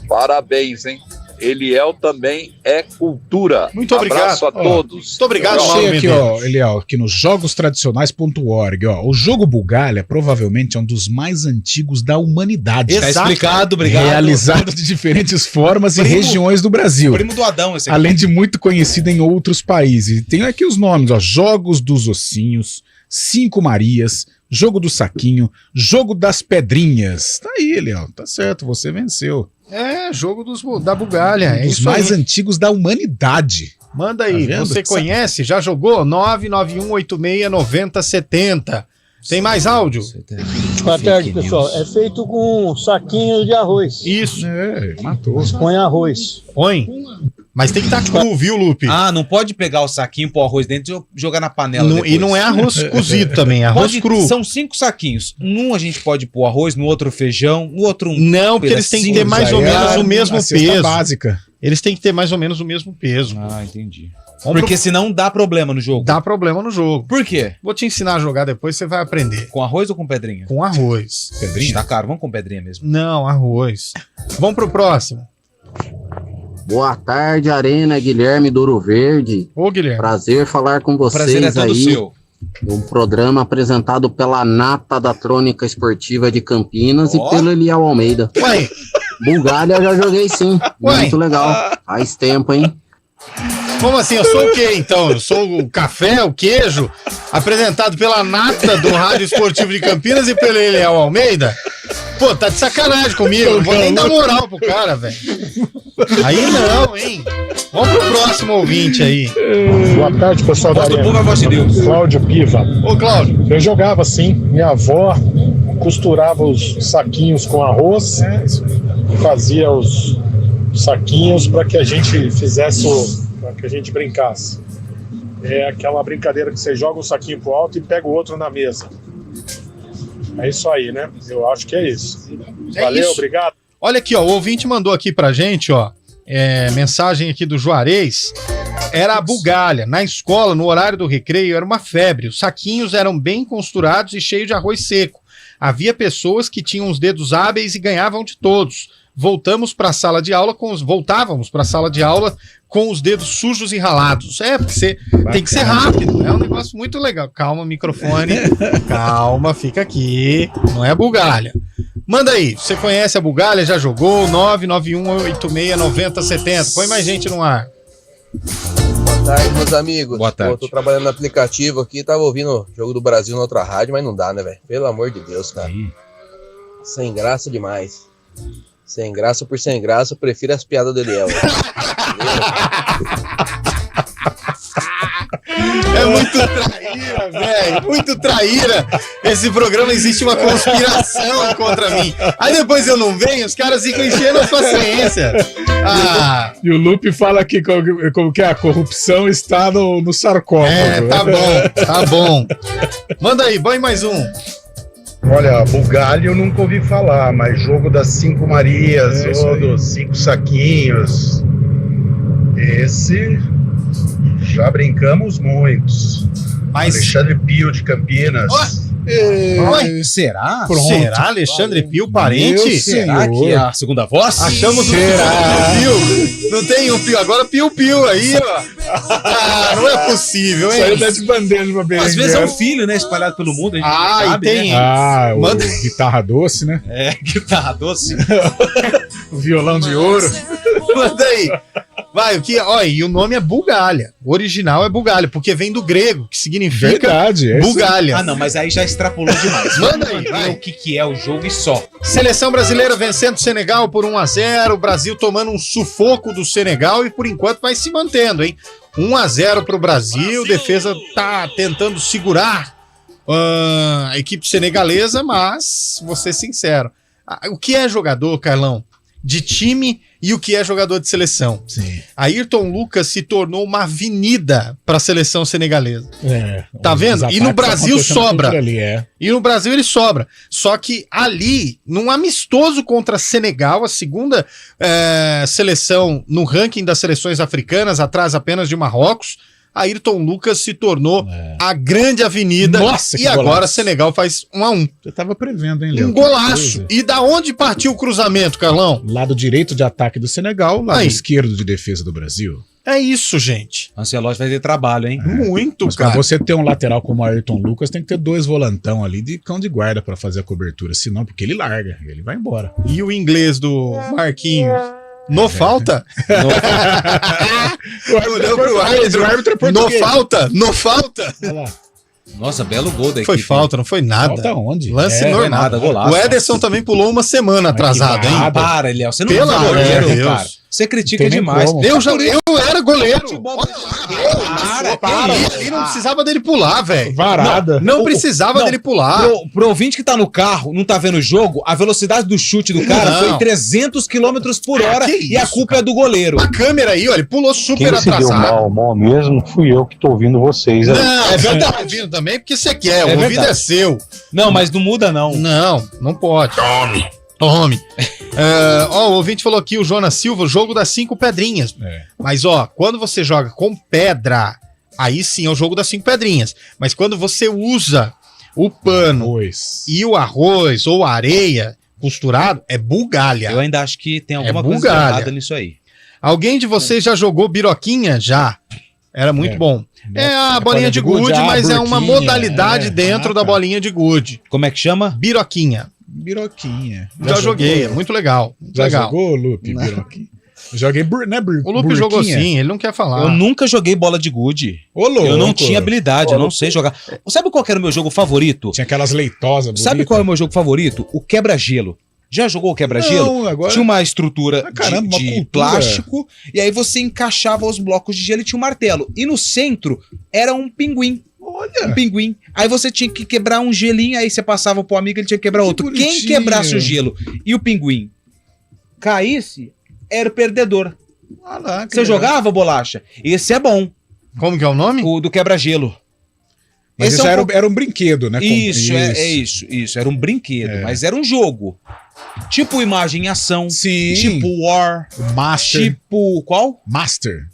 [SPEAKER 13] Parabéns, hein? Eliel também é cultura.
[SPEAKER 3] Muito obrigado.
[SPEAKER 13] Abraço a todos.
[SPEAKER 3] Muito obrigado,
[SPEAKER 5] Achei aqui, Eliel, aqui no jogostradicionais.org, o jogo Bugalha provavelmente é um dos mais antigos da humanidade.
[SPEAKER 4] Está explicado, obrigado.
[SPEAKER 5] Realizado de diferentes formas e regiões do Brasil.
[SPEAKER 4] Primo do Adão, esse aqui.
[SPEAKER 5] Além de muito conhecido em outros países. Tem aqui os nomes, Jogos dos Ossinhos, Cinco Marias, Jogo do Saquinho, Jogo das Pedrinhas. Tá aí, Eliel, tá certo, você venceu.
[SPEAKER 3] É, jogo da Bugalha.
[SPEAKER 5] Um dos mais antigos da humanidade.
[SPEAKER 3] Manda aí, você conhece? Já jogou? 991869070. Tem mais áudio?
[SPEAKER 14] Boa tarde, pessoal. É feito com saquinho de arroz.
[SPEAKER 3] Isso.
[SPEAKER 5] Matou.
[SPEAKER 14] Põe arroz.
[SPEAKER 3] Põe. Mas tem que estar cru, viu, Lupe?
[SPEAKER 4] Não pode pegar o saquinho, pôr arroz dentro e jogar na panela depois.
[SPEAKER 3] E não é arroz cozido também, é arroz cru.
[SPEAKER 4] São 5 saquinhos. Num a gente pode pôr arroz, no outro feijão, no outro
[SPEAKER 3] Não, porque eles têm que ter mais ou menos o mesmo peso.
[SPEAKER 5] Básica.
[SPEAKER 3] Eles têm que ter mais ou menos o mesmo peso.
[SPEAKER 4] Entendi. Porque senão dá problema no jogo.
[SPEAKER 3] Dá problema no jogo.
[SPEAKER 4] Por quê?
[SPEAKER 3] Vou te ensinar a jogar depois, você vai aprender.
[SPEAKER 4] Com arroz ou com pedrinha?
[SPEAKER 3] Com arroz.
[SPEAKER 4] Pedrinha? Tá caro, vamos com pedrinha mesmo.
[SPEAKER 3] Não, arroz. Vamos pro próximo.
[SPEAKER 15] Boa tarde, Arena, Guilherme do Ouro Verde.
[SPEAKER 3] Ô, Guilherme.
[SPEAKER 15] Prazer falar com vocês.
[SPEAKER 4] Prazer é todo
[SPEAKER 15] aí.
[SPEAKER 4] seu.
[SPEAKER 15] Um programa apresentado pela Nata da Trônica Esportiva de Campinas e pelo Eliel Almeida.
[SPEAKER 3] Ué.
[SPEAKER 15] Bugalha eu já joguei sim. Muito legal. Faz tempo, hein?
[SPEAKER 3] Como assim? Eu sou o quê, então? Eu sou o café, o queijo, apresentado pela Nata do Rádio Esportivo de Campinas e pelo Eliel Almeida? Pô, tá de sacanagem comigo. Não vou nem dar moral pro cara, velho. Aí não, hein? Vamos pro próximo ouvinte aí.
[SPEAKER 16] Boa tarde, pessoal da Arena.
[SPEAKER 4] Povo é voz de Deus.
[SPEAKER 16] Cláudio Piva.
[SPEAKER 3] Ô, Cláudio.
[SPEAKER 16] Eu jogava assim. Minha avó costurava os saquinhos com arroz, fazia os saquinhos para que a gente fizesse para que a gente brincasse. É aquela brincadeira que você joga um saquinho pro alto e pega o outro na mesa. É isso aí, né? Eu acho que é isso. Valeu,
[SPEAKER 3] isso.
[SPEAKER 16] Obrigado.
[SPEAKER 3] Olha aqui, ó, o ouvinte mandou aqui pra gente, ó, mensagem aqui do Juarez. Era a Bugalha. Na escola, no horário do recreio, era uma febre. Os saquinhos eram bem costurados e cheios de arroz seco. Havia pessoas que tinham os dedos hábeis e ganhavam de todos. Voltávamos para a sala de aula com os dedos sujos e ralados. Porque você tem que ser rápido. É um negócio muito legal. Calma, microfone. Calma, fica aqui. Não é Bugalha. Manda aí, você conhece a Bugalha, já jogou? 991869070. Põe mais gente no ar.
[SPEAKER 17] Boa tarde, meus amigos.
[SPEAKER 4] Boa tarde.
[SPEAKER 17] Pô, tô trabalhando no aplicativo aqui, tava ouvindo o Jogo do Brasil na outra rádio, mas não dá, né, velho? Pelo amor de Deus, cara. Sem graça demais. Sem graça por sem graça, eu prefiro as piadas do Eliel.
[SPEAKER 3] É muito traíra, velho. Muito traíra. Esse programa existe uma conspiração contra mim. Aí depois eu não venho, os caras ficam enchendo a paciência.
[SPEAKER 5] E o Lupe fala que como que a corrupção está no sarcófago.
[SPEAKER 3] Tá bom. Manda aí, põe mais um.
[SPEAKER 18] Olha, Bugalha eu nunca ouvi falar, mas jogo das 5 Marias ou dos 5 Saquinhos, esse já brincamos muitos. Alexandre Pio de Campinas.
[SPEAKER 4] Será?
[SPEAKER 3] Pronto. Será Alexandre Pio, parente?
[SPEAKER 4] Será que é a segunda voz?
[SPEAKER 3] Achamos o Pio. Não tem um Pio, agora Pio aí, ó. Não é possível, hein?
[SPEAKER 5] Saiu das bandeiras pra berenguer.
[SPEAKER 4] Às vezes é um filho, né? Espalhado pelo mundo. A gente não
[SPEAKER 3] e
[SPEAKER 4] sabe,
[SPEAKER 3] tem.
[SPEAKER 4] Né?
[SPEAKER 5] O guitarra doce, né?
[SPEAKER 4] Guitarra doce.
[SPEAKER 5] O violão de ouro.
[SPEAKER 3] Manda aí. Vai, e o nome é Bugalha. O original é Bugalha, porque vem do grego, que significa
[SPEAKER 5] Verdade,
[SPEAKER 3] Bugalha.
[SPEAKER 4] Não, mas aí já extrapolou demais.
[SPEAKER 3] Manda aí, vai.
[SPEAKER 4] O que é o jogo e só.
[SPEAKER 3] Seleção brasileira vencendo o Senegal por 1-0, o Brasil tomando um sufoco do Senegal e por enquanto vai se mantendo, hein? 1-0 pro Brasil, defesa tá tentando segurar a equipe senegalesa, mas, vou ser sincero, o que é jogador, Carlão, de time e o que é jogador de seleção?
[SPEAKER 5] Sim.
[SPEAKER 3] Ayrton Lucas se tornou uma avenida para a seleção senegalesa. Tá vendo? E no Brasil sobra. E no Brasil ele sobra. Só que ali, num amistoso contra Senegal, a segunda seleção no ranking das seleções africanas, atrás apenas de Marrocos, Ayrton Lucas se tornou a grande avenida.
[SPEAKER 5] Nossa,
[SPEAKER 3] e agora Senegal faz 1-1.
[SPEAKER 5] Você tava prevendo, hein, Léo?
[SPEAKER 3] Um golaço. E da onde partiu o cruzamento, Carlão?
[SPEAKER 5] Lado direito de ataque do Senegal, lado esquerdo de defesa do Brasil.
[SPEAKER 3] É isso, gente.
[SPEAKER 4] Ancelotti vai ter trabalho, hein?
[SPEAKER 3] Muito,
[SPEAKER 5] mas
[SPEAKER 3] cara.
[SPEAKER 5] Pra você ter um lateral como o Ayrton Lucas, tem que ter 2 volantão ali de cão de guarda pra fazer a cobertura. Senão, porque ele larga, ele vai embora.
[SPEAKER 3] E o inglês do Marquinhos? No falta? No falta? No falta?
[SPEAKER 4] Nossa, belo gol da equipe.
[SPEAKER 3] Foi falta, não foi nada.
[SPEAKER 5] Falta onde?
[SPEAKER 3] Lance normal.
[SPEAKER 4] Foi nada, golaço.
[SPEAKER 3] O Ederson também pulou uma semana atrasado, hein?
[SPEAKER 4] Para, Eliel. Você não
[SPEAKER 3] Pelo
[SPEAKER 4] é
[SPEAKER 3] amor de
[SPEAKER 4] goleiro,
[SPEAKER 3] Deus.
[SPEAKER 4] cara. Você critica demais.
[SPEAKER 3] Eu era goleiro. Ele não precisava dele pular, velho.
[SPEAKER 5] Varada.
[SPEAKER 3] Não precisava dele pular.
[SPEAKER 4] Pro ouvinte que tá no carro, não tá vendo o jogo, a velocidade do chute do cara foi 300 km por hora e a culpa é do goleiro.
[SPEAKER 3] A câmera aí, ó, ele pulou super atrasado.
[SPEAKER 16] mal mesmo, fui eu que tô ouvindo vocês.
[SPEAKER 3] Não, é verdade. Tá ouvindo também porque você quer, o ouvido é seu.
[SPEAKER 4] Não, mas não muda não.
[SPEAKER 3] Não pode. Tome. O ouvinte falou aqui, o Jonas Silva, o jogo das 5 pedrinhas. Mas, quando você joga com pedra, aí sim é o jogo das 5 pedrinhas. Mas quando você usa o pano e o arroz ou a areia costurado, é Bugalha.
[SPEAKER 4] Eu ainda acho que tem alguma coisa errada nisso aí.
[SPEAKER 3] Alguém de vocês já jogou biroquinha? Já. Era muito bom. É a bolinha de gude, mas é uma modalidade dentro da bolinha de gude.
[SPEAKER 4] Como é que chama?
[SPEAKER 3] Biroquinha.
[SPEAKER 5] Biroquinha.
[SPEAKER 3] Já joguei, é muito legal.
[SPEAKER 5] Jogou, Lupe, biroquinha? Joguei, né,
[SPEAKER 3] o Lupe jogou sim, ele não quer falar.
[SPEAKER 4] Eu nunca joguei bola de gude. Eu não tinha habilidade, eu não sei jogar. Sabe qual era o meu jogo favorito?
[SPEAKER 5] Tinha aquelas leitosas bonitas.
[SPEAKER 4] Sabe qual é o meu jogo favorito? O quebra-gelo. Já jogou o quebra-gelo?
[SPEAKER 5] Não, agora...
[SPEAKER 4] Tinha uma estrutura de
[SPEAKER 5] uma
[SPEAKER 4] plástico e aí você encaixava os blocos de gelo e tinha um martelo. E no centro era um pinguim.
[SPEAKER 5] Olha.
[SPEAKER 4] Um pinguim. Aí você tinha que quebrar um gelinho, aí você passava pro amigo, ele tinha que quebrar outro.
[SPEAKER 5] Bonitinho.
[SPEAKER 4] Quem quebrasse o gelo e o pinguim caísse, era o perdedor. Você jogava, Bolacha? Esse é bom.
[SPEAKER 3] Como que é o nome?
[SPEAKER 4] O do quebra-gelo.
[SPEAKER 5] Mas esse era um brinquedo, né?
[SPEAKER 4] Isso. Era um brinquedo, mas era um jogo. Tipo Imagem em Ação.
[SPEAKER 5] Sim.
[SPEAKER 4] Tipo War.
[SPEAKER 5] Master.
[SPEAKER 4] Tipo... Qual?
[SPEAKER 5] Master.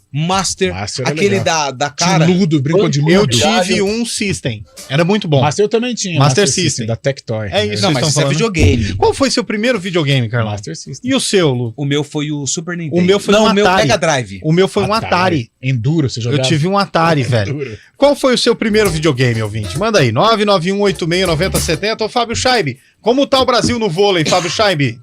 [SPEAKER 4] Aquele da cara.
[SPEAKER 5] Ludo, brincou de Ludo.
[SPEAKER 3] Eu tive um System. Era muito bom.
[SPEAKER 5] Master eu também tinha.
[SPEAKER 3] Master System.
[SPEAKER 5] Da Tectoy.
[SPEAKER 3] É isso.
[SPEAKER 4] Não, mas isso é videogame.
[SPEAKER 3] Qual foi seu primeiro videogame, Carlos?
[SPEAKER 5] Master System.
[SPEAKER 3] E o seu, Lu?
[SPEAKER 4] O meu foi o Super Nintendo.
[SPEAKER 3] O meu foi um Atari.
[SPEAKER 4] O meu Mega Drive.
[SPEAKER 3] O meu foi um Atari.
[SPEAKER 5] Enduro, você jogava?
[SPEAKER 3] Eu tive um Atari, velho. Qual foi o seu primeiro videogame, ouvinte? Manda aí, 991869070. Ô, Fábio Scheibe, Como tá o Brasil no vôlei, Fábio Scheibe?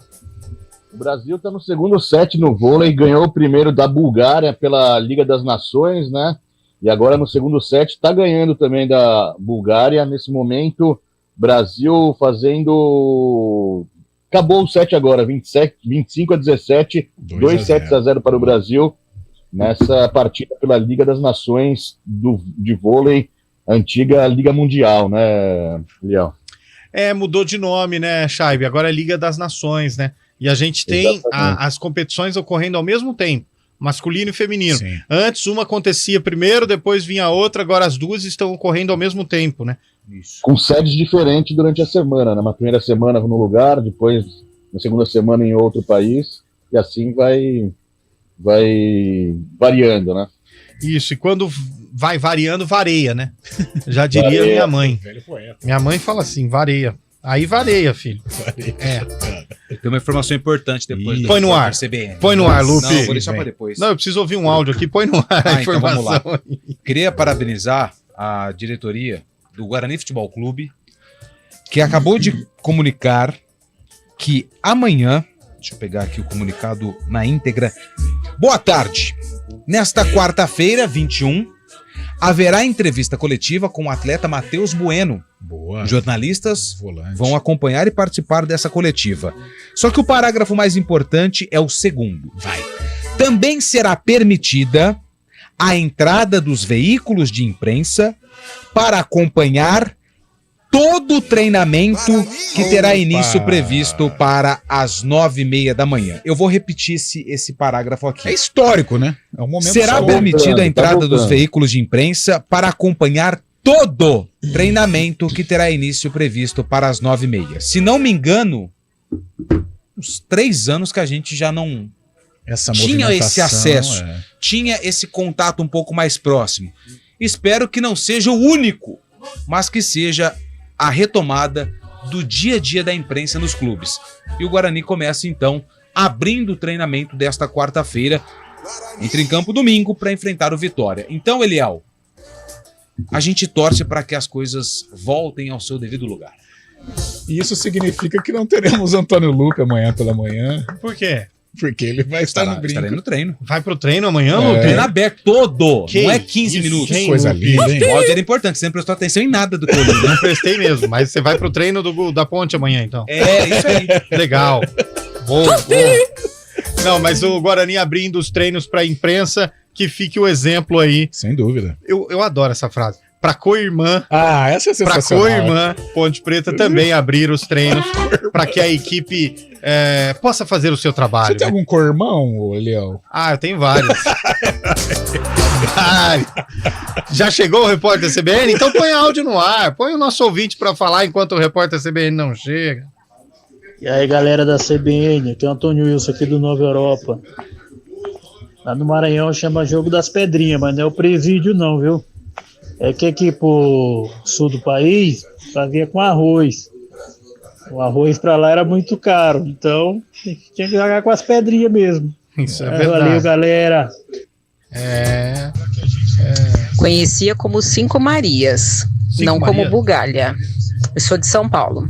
[SPEAKER 6] O Brasil está no segundo set no vôlei, ganhou o primeiro da Bulgária pela Liga das Nações, né? E agora no segundo set está ganhando também da Bulgária. Nesse momento, Brasil fazendo... Acabou o set agora, 25-17, 2 sets a 0 para o Brasil, nessa partida pela Liga das Nações de vôlei, antiga Liga Mundial, né, Leão?
[SPEAKER 3] Mudou de nome, né, Scheibe? Agora é Liga das Nações, né? E a gente tem as competições ocorrendo ao mesmo tempo, masculino e feminino. Sim. Antes uma acontecia primeiro, depois vinha a outra, agora as duas estão ocorrendo ao mesmo tempo, né?
[SPEAKER 6] Isso. Com sedes diferentes durante a semana, né? Na primeira semana no lugar, depois na segunda semana em outro país, e assim vai variando, né?
[SPEAKER 3] Isso, e quando vai variando, vareia, né? Já diria minha mãe. Minha mãe fala assim, vareia. Aí vareia, filho.
[SPEAKER 4] Tem uma informação importante depois.
[SPEAKER 3] Põe no ar.
[SPEAKER 4] CBN.
[SPEAKER 3] Põe no ar, Lupe.
[SPEAKER 4] Não, vou deixar para depois.
[SPEAKER 3] Não, eu preciso ouvir um áudio aqui. Põe no ar a informação.
[SPEAKER 4] Então vamos lá. Queria parabenizar a diretoria do Guarani Futebol Clube, que acabou de comunicar que amanhã, deixa eu pegar aqui o comunicado na íntegra. Boa tarde. Nesta quarta-feira, 21, haverá entrevista coletiva com o atleta Matheus Bueno.
[SPEAKER 5] Boa.
[SPEAKER 4] Jornalistas vão acompanhar e participar dessa coletiva. Só que o parágrafo mais importante é o segundo. Também será permitida a entrada dos veículos de imprensa para acompanhar todo o treinamento que terá início previsto para as 9h30 da manhã. Eu vou repetir esse parágrafo aqui.
[SPEAKER 5] É histórico, né? É um momento
[SPEAKER 4] Será permitida a entrada dos veículos de imprensa para acompanhar todo treinamento que terá início previsto para as 9h30. Se não me engano, uns 3 anos que a gente já não tinha esse acesso, tinha esse contato um pouco mais próximo. Espero que não seja o único, mas que seja a retomada do dia a dia da imprensa nos clubes. E o Guarani começa, então, abrindo o treinamento desta quarta-feira. Entra em campo domingo para enfrentar o Vitória. Então, Eliel, a gente torce para que as coisas voltem ao seu devido lugar.
[SPEAKER 5] E isso significa que não teremos Antônio Lupe amanhã pela manhã.
[SPEAKER 3] Por quê?
[SPEAKER 5] Porque ele vai estar no brinco.
[SPEAKER 4] Estarei no treino.
[SPEAKER 3] Vai pro treino amanhã, Lupe?
[SPEAKER 4] Treino aberto todo. Não é 15 minutos.
[SPEAKER 5] Que coisa linda, hein?
[SPEAKER 4] O áudio era importante. Você não prestou atenção em nada do que eu li, né?
[SPEAKER 3] Não prestei mesmo, mas você vai pro treino da ponte amanhã, então.
[SPEAKER 4] É, isso aí.
[SPEAKER 3] Legal. Boa. Não, mas o Guarani abrindo os treinos pra imprensa, que fique o exemplo aí.
[SPEAKER 5] Sem dúvida.
[SPEAKER 3] Eu adoro essa frase. Pra co-irmã.
[SPEAKER 5] Essa é sensacional.
[SPEAKER 3] Pra co-irmã, Ponte Preta também abrir os treinos para que a equipe possa fazer o seu trabalho.
[SPEAKER 5] Você tem algum co-irmão, Leão?
[SPEAKER 3] Eu tenho vários. Já chegou o repórter CBN? Então põe áudio no ar. Põe o nosso ouvinte para falar enquanto o repórter CBN não chega.
[SPEAKER 14] E aí, galera da CBN, aqui é o Antônio Wilson aqui do Nova Europa. Lá no Maranhão chama Jogo das Pedrinhas, mas não é o presídio não, viu? É que aqui pro sul do país fazia com arroz. O arroz pra lá era muito caro, então tinha que jogar com as pedrinhas mesmo.
[SPEAKER 3] Isso é verdade.
[SPEAKER 14] Valeu, galera.
[SPEAKER 19] Conhecia como Cinco Marias, não como Bugalha. Eu sou de São Paulo.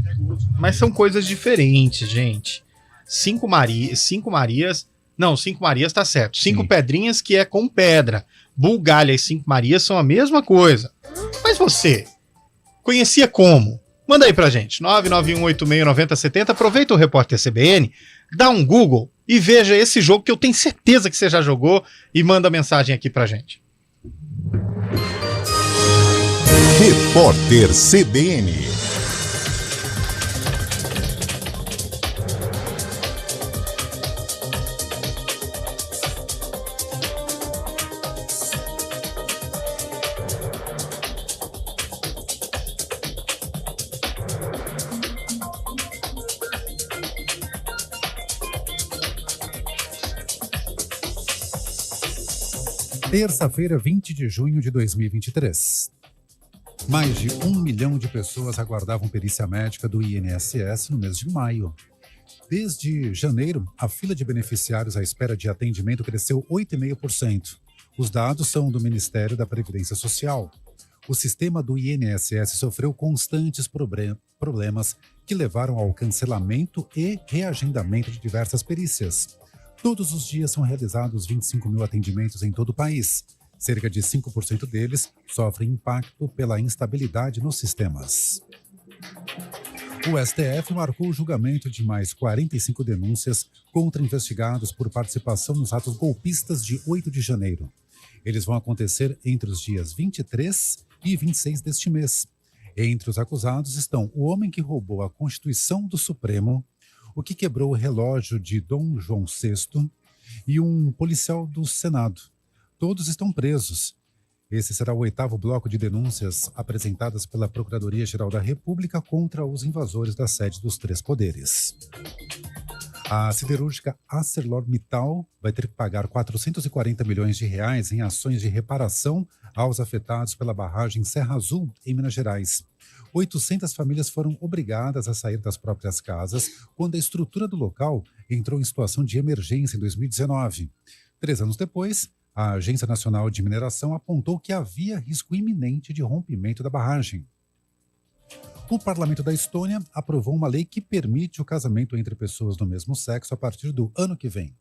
[SPEAKER 3] Mas são coisas diferentes, gente. Cinco Marias... Não, Cinco Marias tá certo. Cinco Pedrinhas que é com pedra. Bugalha e Cinco Marias são a mesma coisa. Mas você conhecia como? Manda aí pra gente. 991869070. Aproveita o repórter CBN, dá um Google e veja esse jogo que eu tenho certeza que você já jogou e manda mensagem aqui pra gente.
[SPEAKER 1] Repórter CBN.
[SPEAKER 20] Terça-feira, 20 de junho de 2023. Mais de 1 milhão de pessoas aguardavam perícia médica do INSS no mês de maio. Desde janeiro, a fila de beneficiários à espera de atendimento cresceu 8,5%. Os dados são do Ministério da Previdência Social. o sistema do INSS sofreu constantes problemas que levaram ao cancelamento e reagendamento de diversas perícias. Todos os dias são realizados 25 mil atendimentos em todo o país. Cerca de 5% deles sofrem impacto pela instabilidade nos sistemas. O STF marcou o julgamento de mais 45 denúncias contra investigados por participação nos atos golpistas de 8 de janeiro. Eles vão acontecer entre os dias 23 e 26 deste mês. Entre os acusados estão o homem que roubou a Constituição do Supremo, o que quebrou o relógio de Dom João VI e um policial do Senado. Todos estão presos. Esse será o 8º bloco de denúncias apresentadas pela Procuradoria-Geral da República contra os invasores da sede dos 3 poderes. A siderúrgica ArcelorMittal vai ter que pagar 440 milhões de reais em ações de reparação aos afetados pela barragem Serra Azul, em Minas Gerais. 800 famílias foram obrigadas a sair das próprias casas quando a estrutura do local entrou em situação de emergência em 2019. 3 anos depois, a Agência Nacional de Mineração apontou que havia risco iminente de rompimento da barragem. O Parlamento da Estônia aprovou uma lei que permite o casamento entre pessoas do mesmo sexo a partir do ano que vem.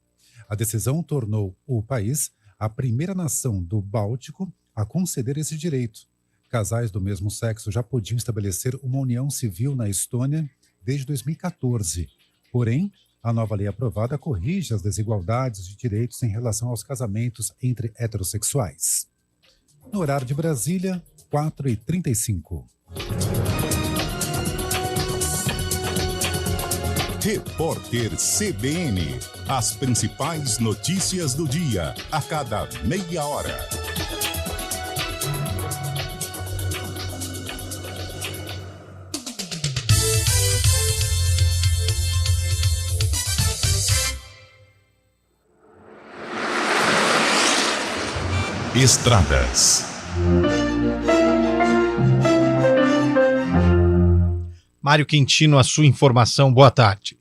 [SPEAKER 20] A decisão tornou o país a primeira nação do Báltico a conceder esse direito. Casais do mesmo sexo já podiam estabelecer uma união civil na Estônia desde 2014. Porém, a nova lei aprovada corrige as desigualdades de direitos em relação aos casamentos entre heterossexuais. No horário de Brasília, 4h35.
[SPEAKER 1] Repórter CBN. As principais notícias do dia, a cada meia hora. Estradas.
[SPEAKER 3] Mário Quintino, a sua informação. Boa tarde.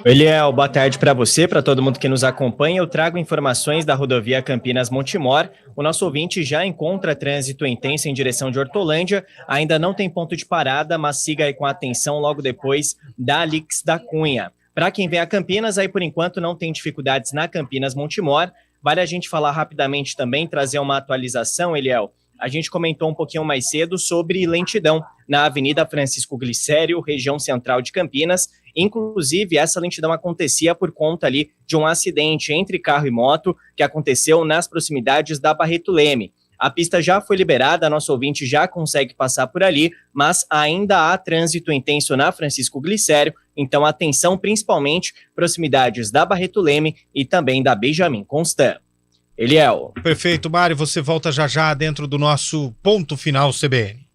[SPEAKER 21] Eliel, boa tarde para você, para todo mundo que nos acompanha. Eu trago informações da rodovia Campinas-Montemor. O nosso ouvinte já encontra trânsito intenso em direção de Hortolândia. Ainda não tem ponto de parada, mas siga aí com atenção logo depois da Alix da Cunha. Para quem vem a Campinas, aí por enquanto não tem dificuldades na Campinas-Montemor. Vale a gente falar rapidamente também, trazer uma atualização, Eliel. A gente comentou um pouquinho mais cedo sobre lentidão na Avenida Francisco Glicério, região central de Campinas. Inclusive, essa lentidão acontecia por conta ali de um acidente entre carro e moto que aconteceu nas proximidades da Barreto Leme. A pista já foi liberada, nosso ouvinte já consegue passar por ali, mas ainda há trânsito intenso na Francisco Glicério, então atenção principalmente proximidades da Barreto Leme e também da Benjamin Constant. Eliel.
[SPEAKER 3] Perfeito, Mário, você volta já dentro do nosso ponto final CBN.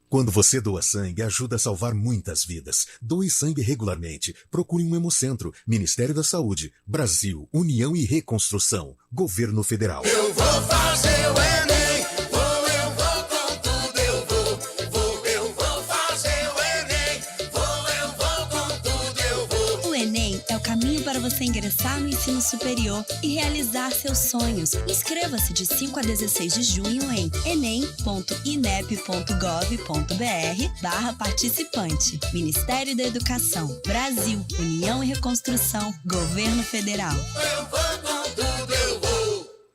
[SPEAKER 9] Quando você doa sangue, ajuda a salvar muitas vidas. Doe sangue regularmente. Procure um Hemocentro. Ministério da Saúde. Brasil, União e Reconstrução. Governo Federal.
[SPEAKER 7] Eu vou fazer o Enem, eu vou com tudo, eu vou fazer o Enem, eu vou com tudo, eu vou.
[SPEAKER 22] O Enem é o caminho para você ingressar no ensino superior e realizar seus sonhos. Inscreva-se de 5 a 16 de junho em enem.inep.gov.br/participante. Ministério da Educação, Brasil, União e Reconstrução, Governo Federal.
[SPEAKER 7] Eu vou com tudo, eu vou.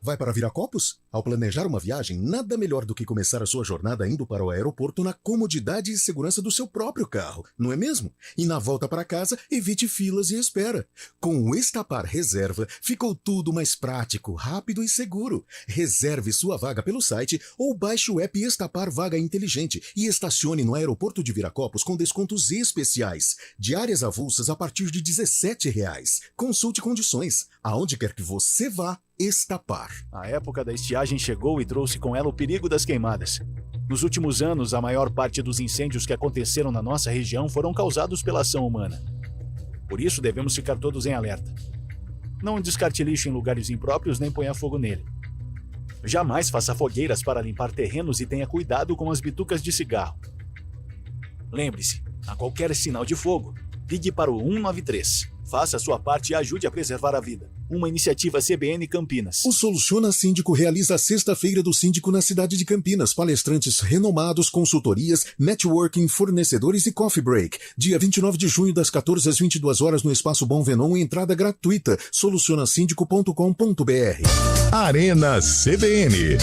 [SPEAKER 9] Vai para Viracopos? Ao planejar uma viagem, nada melhor do que começar a sua jornada indo para o aeroporto na comodidade e segurança do seu próprio carro, não é mesmo? E na volta para casa, evite filas e espera. Com o Estapar Reserva, ficou tudo mais prático, rápido e seguro. Reserve sua vaga pelo site ou baixe o app Estapar Vaga Inteligente e estacione no aeroporto de Viracopos com descontos especiais. Diárias avulsas a partir de R$17. Consulte condições. Aonde quer que você vá, Estapar.
[SPEAKER 23] A época da estiagem chegou e trouxe com ela o perigo das queimadas. Nos últimos anos, a maior parte dos incêndios que aconteceram na nossa região foram causados pela ação humana. Por isso, devemos ficar todos em alerta. Não descarte lixo em lugares impróprios nem ponha fogo nele. Jamais faça fogueiras para limpar terrenos e tenha cuidado com as bitucas de cigarro. Lembre-se, a qualquer sinal de fogo, ligue para o 193. Faça a sua parte e ajude a preservar a vida. Uma iniciativa CBN Campinas.
[SPEAKER 9] O Soluciona Síndico realiza a sexta-feira do síndico na cidade de Campinas. Palestrantes renomados, consultorias, networking, fornecedores e coffee break. Dia 29 de junho, das 14 às 22 horas no Espaço Bom Venon, entrada gratuita. solucionasíndico.com.br.
[SPEAKER 1] Arena CBN.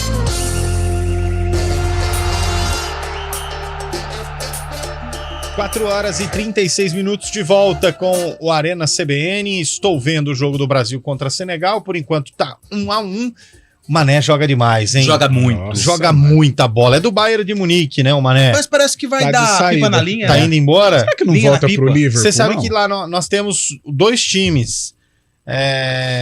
[SPEAKER 3] Quatro horas e 36 minutos de volta com o Arena CBN. Estou vendo o jogo do Brasil contra Senegal. Por enquanto tá 1-1. O Mané joga demais, hein?
[SPEAKER 4] Joga muito.
[SPEAKER 3] Nossa, joga muita bola. É do Bayern de Munique, né, o Mané?
[SPEAKER 4] Mas parece que vai dar pipa na linha.
[SPEAKER 3] Tá indo embora?
[SPEAKER 5] Será que não volta pro Liverpool?
[SPEAKER 3] Você sabe que lá nós temos dois times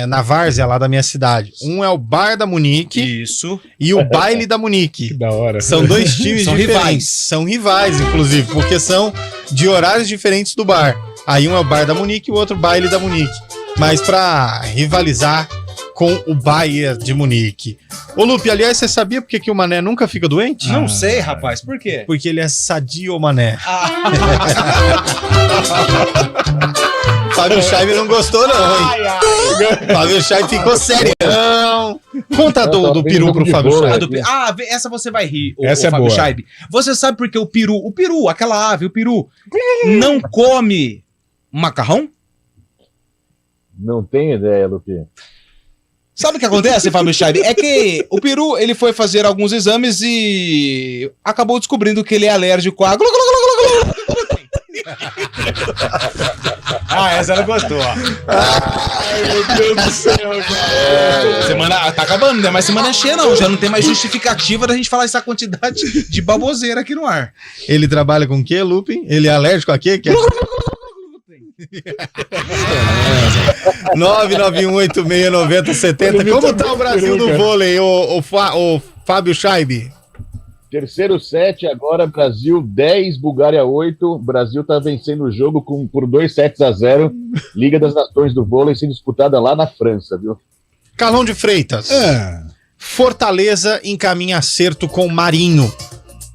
[SPEAKER 3] na várzea lá da minha cidade. Um é o Bar da Munique.
[SPEAKER 4] Isso.
[SPEAKER 3] E o Baile da Munique.
[SPEAKER 5] Que da hora.
[SPEAKER 3] São dois times
[SPEAKER 4] São
[SPEAKER 3] diferentes.
[SPEAKER 4] rivais.
[SPEAKER 3] São rivais, inclusive, porque são de horários diferentes do bar. Aí um é o Bar da Munique e o outro Baile da Munique. Mas pra rivalizar com o Bayern de Munique. Ô Lupe, aliás, você sabia por que o Mané nunca fica doente?
[SPEAKER 4] Não sei, rapaz. Por quê?
[SPEAKER 3] Porque ele é sadio, Mané. Fábio Scheib não gostou, não, hein? Fábio Scheib ficou serião. Conta do peru pro Fábio Scheib.
[SPEAKER 4] Essa você vai rir,
[SPEAKER 5] Essa é
[SPEAKER 4] Fábio
[SPEAKER 5] boa.
[SPEAKER 4] Scheib. Você sabe por que o peru, aquela ave, o peru, não come macarrão?
[SPEAKER 6] Não tenho ideia, Lupe.
[SPEAKER 4] Sabe o que acontece, Fábio Scheib? É que o peru, ele foi fazer alguns exames e acabou descobrindo que ele é alérgico a... Essa ela gostou, ó.
[SPEAKER 5] Ai, meu Deus do céu, cara.
[SPEAKER 4] Semana tá acabando, né? Mas semana cheia não, já não tem mais justificativa da gente falar essa quantidade de baboseira aqui no ar.
[SPEAKER 3] Ele trabalha com o quê, Lupe? Ele é alérgico a quê? 991869070. Como tá o Brasil no vôlei, o Fábio Scheib?
[SPEAKER 6] Terceiro set, agora Brasil 10, Bulgária 8. Brasil tá vencendo o jogo por 2-0. Liga das Nações do Vôlei sendo disputada lá na França, viu?
[SPEAKER 3] Carlão de Freitas. Fortaleza encaminha acerto com Marinho.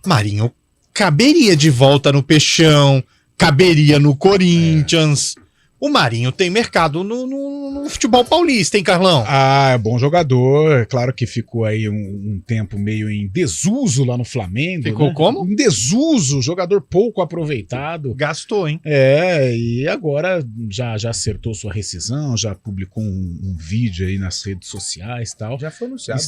[SPEAKER 3] Marinho caberia de volta no Peixão, caberia no Corinthians. O Marinho tem mercado no futebol paulista, hein, Carlão?
[SPEAKER 5] É bom jogador. É claro que ficou aí um tempo meio em desuso lá no Flamengo.
[SPEAKER 3] Ficou, né? Como?
[SPEAKER 5] Em desuso, jogador pouco aproveitado.
[SPEAKER 3] Gastou, hein?
[SPEAKER 5] E agora já acertou sua rescisão, já publicou um vídeo aí nas redes sociais e tal.
[SPEAKER 4] Já foi anunciado.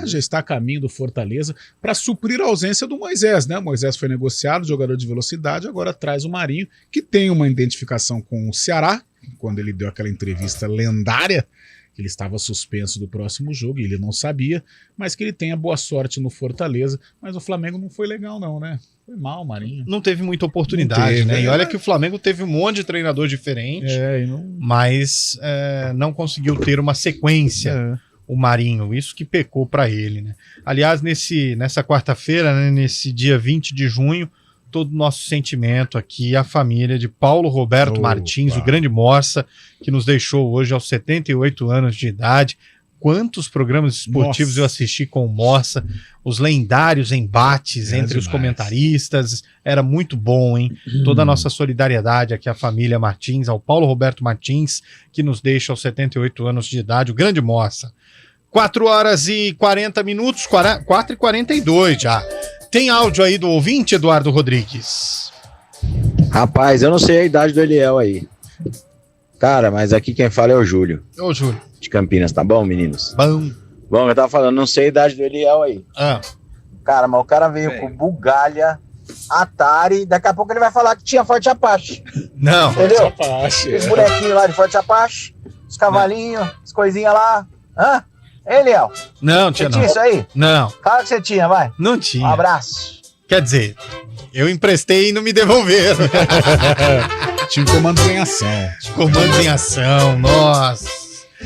[SPEAKER 5] Já está a caminho do Fortaleza para suprir a ausência do Moisés, né? O Moisés foi negociado, jogador de velocidade, agora traz o Marinho, que tem uma identificação com o Ceará, quando ele deu aquela entrevista lendária, que ele estava suspenso do próximo jogo, e ele não sabia, mas que ele tenha boa sorte no Fortaleza. Mas o Flamengo não foi legal não, né? Foi mal, Marinho.
[SPEAKER 3] Não teve muita oportunidade, né? E olha que o Flamengo teve um monte de treinador diferente, mas não conseguiu ter uma sequência, o Marinho. Isso que pecou para ele, né? Aliás, nessa quarta-feira, né, nesse dia 20 de junho, todo o nosso sentimento aqui, a família de Paulo Roberto Martins, o grande Morsa, que nos deixou hoje aos 78 anos de idade. Quantos programas esportivos eu assisti com o Morsa, os lendários embates entre os comentaristas, era muito bom, hein? Toda a nossa solidariedade aqui à família Martins, ao Paulo Roberto Martins, que nos deixa aos 78 anos de idade, o grande Morsa. 4 horas e 40 minutos, 4 e 42 já. Tem áudio aí do ouvinte, Eduardo Rodrigues?
[SPEAKER 2] Rapaz, eu não sei a idade do Eliel aí. Cara, mas aqui quem fala é o Júlio.
[SPEAKER 3] Ô, Júlio.
[SPEAKER 2] De Campinas, tá bom, meninos?
[SPEAKER 3] Bom,
[SPEAKER 2] eu tava falando, não sei a idade do Eliel aí. Cara, mas o cara veio com Bugalha, Atari, daqui a pouco ele vai falar que tinha Forte Apache.
[SPEAKER 3] Não.
[SPEAKER 2] Entendeu?
[SPEAKER 5] Apache.
[SPEAKER 2] Os bonequinhos lá de Forte Apache, os cavalinhos, as coisinhas lá. Eliel?
[SPEAKER 3] Não, tinha não.
[SPEAKER 2] Você tinha isso aí?
[SPEAKER 3] Não.
[SPEAKER 2] Claro que você tinha, vai.
[SPEAKER 3] Não tinha.
[SPEAKER 2] Um abraço.
[SPEAKER 3] Quer dizer, eu emprestei e não me devolveram.
[SPEAKER 5] Tinha comandos em ação.
[SPEAKER 3] Comandos em ação, nossa.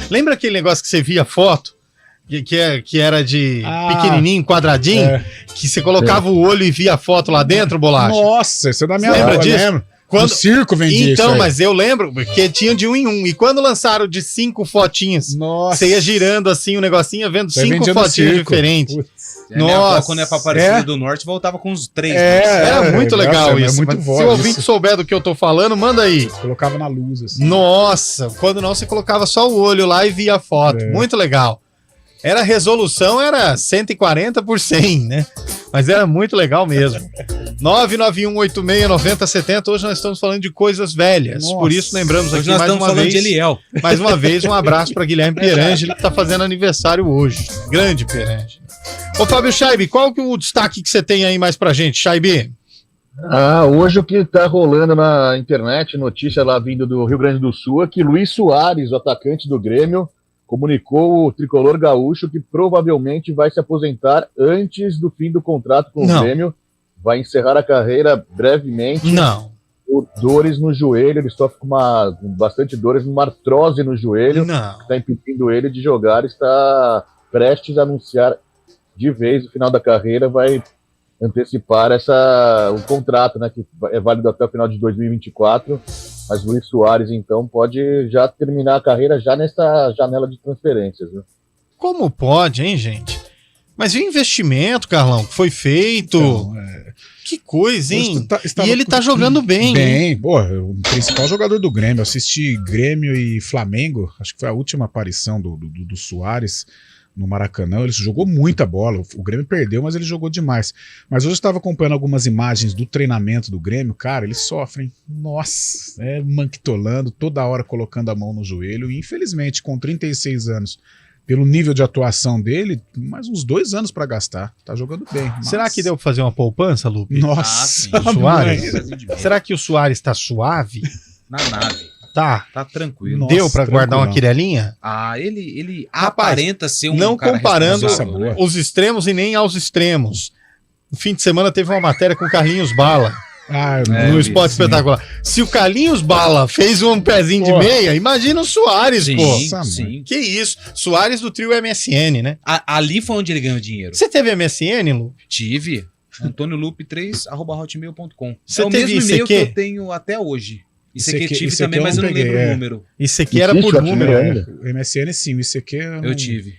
[SPEAKER 3] Lembra aquele negócio que você via foto? Que era de pequenininho, quadradinho? Que você colocava o olho e via a foto lá dentro, Bolacha?
[SPEAKER 5] Nossa, isso é da minha
[SPEAKER 3] Lembra disso?
[SPEAKER 5] O circo vendia
[SPEAKER 3] então,
[SPEAKER 5] isso aí.
[SPEAKER 3] mas eu lembro que tinha de 1 em 1. E quando lançaram de 5 fotinhas, você ia girando assim o negocinho, vendo 5 fotinhas diferentes.
[SPEAKER 4] Minha avó, quando ia pra Aparecida do Norte, voltava com uns 3.
[SPEAKER 3] Era muito legal isso.
[SPEAKER 5] É muito
[SPEAKER 3] Mas
[SPEAKER 5] bom
[SPEAKER 3] se o ouvinte
[SPEAKER 5] isso.
[SPEAKER 3] souber do que eu tô falando, manda aí.
[SPEAKER 5] Colocava na luz, assim.
[SPEAKER 3] Nossa, quando não, você colocava só o olho lá e via a foto. Muito legal. Era a resolução, era 140 por 100, né? Mas era muito legal mesmo. 991869070. Hoje nós estamos falando de coisas velhas.
[SPEAKER 4] Nossa.
[SPEAKER 3] Por isso lembramos
[SPEAKER 4] Hoje
[SPEAKER 3] aqui
[SPEAKER 4] nós
[SPEAKER 3] mais
[SPEAKER 4] estamos
[SPEAKER 3] uma
[SPEAKER 4] falando
[SPEAKER 3] vez.
[SPEAKER 4] de Eliel.
[SPEAKER 3] Mais uma vez, um abraço para Guilherme Pierangeli, que está fazendo aniversário hoje. Grande Pierangeli. Ô Fábio Scheibe, qual que é o destaque que você tem aí mais pra gente, Scheibe?
[SPEAKER 6] Hoje o que está rolando na internet, notícia lá vindo do Rio Grande do Sul, é que Luiz Soares, o atacante do Grêmio, comunicou o tricolor gaúcho que provavelmente vai se aposentar antes do fim do contrato com o Grêmio. Vai encerrar a carreira brevemente.
[SPEAKER 3] Não.
[SPEAKER 6] Por dores no joelho, ele sofre com bastante dores, uma artrose no joelho, que está impedindo ele de jogar. Está prestes a anunciar de vez o final da carreira, vai antecipar o contrato, né, que é válido até o final de 2024, mas Luiz Soares, então, pode já terminar a carreira já nessa janela de transferências. Viu?
[SPEAKER 3] Como pode, hein, gente? Mas e o investimento, Carlão, que foi feito? Que coisa, hein? E ele tá jogando bem.
[SPEAKER 5] Bem, pô, o principal jogador do Grêmio. Eu assisti Grêmio e Flamengo, acho que foi a última aparição do Soares no Maracanã. Ele jogou muita bola. O Grêmio perdeu, mas ele jogou demais. Mas hoje eu estava acompanhando algumas imagens do treinamento do Grêmio. Cara, eles sofrem. Nossa, manquitolando, toda hora colocando a mão no joelho. E infelizmente, com 36 anos, pelo nível de atuação dele, mais uns 2 anos para gastar. Tá jogando bem. Mas...
[SPEAKER 3] Será que deu pra fazer uma poupança, Lupe?
[SPEAKER 5] Nossa,
[SPEAKER 3] o Soares? Será que o Soares tá suave?
[SPEAKER 4] Na nave.
[SPEAKER 3] Tá
[SPEAKER 4] tranquilo.
[SPEAKER 3] Deu pra guardar uma quirelinha?
[SPEAKER 4] Ele aparenta ser um
[SPEAKER 3] não
[SPEAKER 4] cara
[SPEAKER 3] comparando
[SPEAKER 4] responsável.
[SPEAKER 3] os extremos e nem aos extremos. No fim de semana teve uma matéria com o Carlinhos Bala. No Esporte Espetacular. Se o Carlinhos Bala fez um pezinho de meia, imagina o Soares, pô.
[SPEAKER 4] Sim.
[SPEAKER 3] Que isso? Soares do trio MSN, né?
[SPEAKER 4] Ali foi onde ele ganhou dinheiro.
[SPEAKER 3] Você teve MSN, Lu?
[SPEAKER 4] Tive. antoniolupe3@hotmail.com.
[SPEAKER 3] Você
[SPEAKER 4] é o
[SPEAKER 3] teve
[SPEAKER 4] mesmo e-mail
[SPEAKER 3] ICQ?
[SPEAKER 4] que eu tenho até hoje. ICQ tive
[SPEAKER 5] ICQ
[SPEAKER 4] também, mas eu não lembro o número.
[SPEAKER 3] ICQ era por número
[SPEAKER 5] ainda. O MSN sim, o ICQ...
[SPEAKER 4] Eu tive.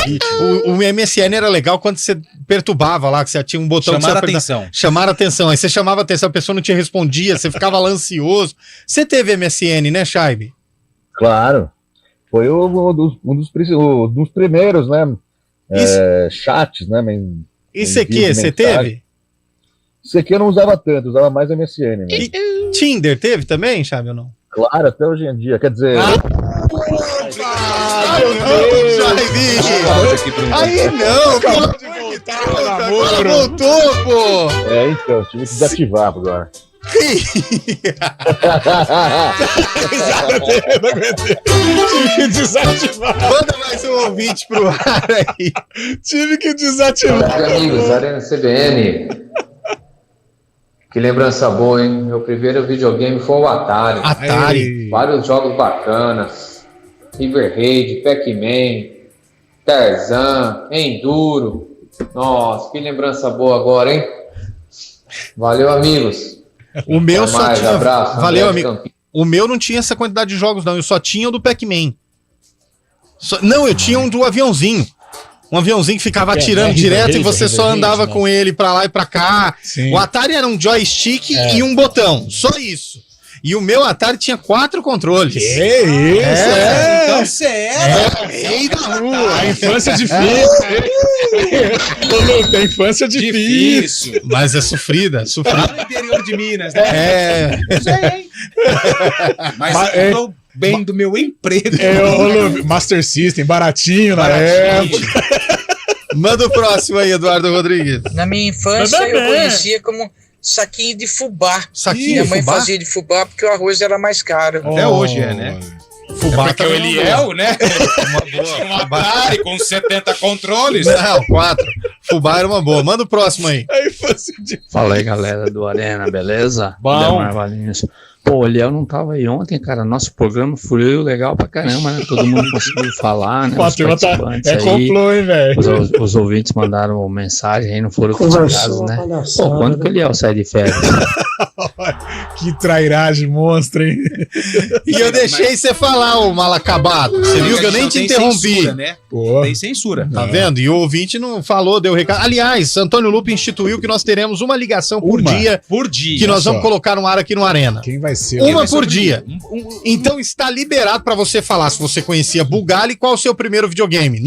[SPEAKER 3] E o MSN era legal quando você perturbava lá, que você tinha um botão
[SPEAKER 4] Chamar
[SPEAKER 3] que você
[SPEAKER 4] a atenção.
[SPEAKER 3] Chamar a atenção. Aí você chamava a atenção, a pessoa não te respondia, você ficava lá ansioso. Você teve MSN, né, Scheibe?
[SPEAKER 6] Claro. Foi um dos primeiros, né? Chats, né?
[SPEAKER 3] ICQ, você teve?
[SPEAKER 6] ICQ eu não usava tanto, usava mais MSN. Né?
[SPEAKER 3] Tinder teve também, Scheibe, ou não?
[SPEAKER 6] Claro, até hoje em dia. Quer dizer...
[SPEAKER 3] Aí não, agora voltou, pô.
[SPEAKER 6] Então, tive que desativar agora.
[SPEAKER 5] Tive que desativar.
[SPEAKER 3] Manda mais um ouvinte pro ar aí.
[SPEAKER 5] Tive que desativar.
[SPEAKER 8] Olá, amigos, Arena CBN. Que lembrança boa, hein? Meu primeiro videogame foi o Atari.
[SPEAKER 3] Atari.
[SPEAKER 8] Vários jogos bacanas. River Raid, Pac-Man, Tarzan, Enduro. Nossa, que lembrança boa agora, hein? Valeu, amigos.
[SPEAKER 3] O meu
[SPEAKER 8] Até
[SPEAKER 3] só
[SPEAKER 8] mais,
[SPEAKER 3] tinha...
[SPEAKER 8] abraço,
[SPEAKER 3] Valeu,
[SPEAKER 8] André de
[SPEAKER 3] amigo. O meu não tinha essa quantidade de jogos, não. Eu só tinha o do Pac-Man. Não, eu tinha um do aviãozinho. Um aviãozinho que ficava atirando direto e você só andava com ele pra lá e pra cá.
[SPEAKER 5] Sim.
[SPEAKER 3] O Atari era um joystick e um botão. Só isso. E o meu Atari tinha 4 controles.
[SPEAKER 5] Que isso?
[SPEAKER 4] Então você era
[SPEAKER 3] rei da rua.
[SPEAKER 5] A infância difícil. A infância difícil.
[SPEAKER 3] Mas é sofrida,
[SPEAKER 4] lá no interior de Minas, né? Sei. Mas eu bem do meu emprego.
[SPEAKER 5] Master System, baratinho na época.
[SPEAKER 3] Manda o próximo aí, Eduardo Rodrigues.
[SPEAKER 10] Na minha infância eu conhecia como saquinho de fubá.
[SPEAKER 3] Saquinho
[SPEAKER 10] Minha
[SPEAKER 3] de
[SPEAKER 10] mãe
[SPEAKER 3] fubá?
[SPEAKER 10] fazia de fubá porque o arroz era mais caro.
[SPEAKER 4] Até hoje né?
[SPEAKER 3] Fubá
[SPEAKER 4] porque o Eliel, né?
[SPEAKER 3] Uma
[SPEAKER 4] Atari com 70 controles.
[SPEAKER 3] Não, 4. Fubá era uma boa. Manda o próximo aí.
[SPEAKER 11] Fala aí, galera do Arena, beleza?
[SPEAKER 3] Bom.
[SPEAKER 11] Demar Valinhos. Pô, o Eliel não tava aí ontem, cara. Nosso programa fluiu legal pra caramba, né? Todo mundo conseguiu falar, né? Os participantes aí.
[SPEAKER 5] Complô, hein, velho?
[SPEAKER 11] Os ouvintes mandaram mensagem aí, não foram criticados, né? Pô, quando que o Eliel sai de férias?
[SPEAKER 5] Que trairagem monstra, hein?
[SPEAKER 3] E eu deixei você falar, ô mal acabado. Você viu que eu nem te interrompi.
[SPEAKER 4] Censura, né? Tem censura.
[SPEAKER 3] Tá vendo? E o ouvinte não falou, deu recado. Aliás, Antônio Lupe instituiu que nós teremos uma ligação por dia.
[SPEAKER 4] Por dia.
[SPEAKER 3] Que nós vamos colocar no ar aqui no Arena.
[SPEAKER 5] Quem vai ser?
[SPEAKER 3] Uma por dia. Então está liberado pra você falar se você conhecia Bugalho e qual o seu primeiro videogame.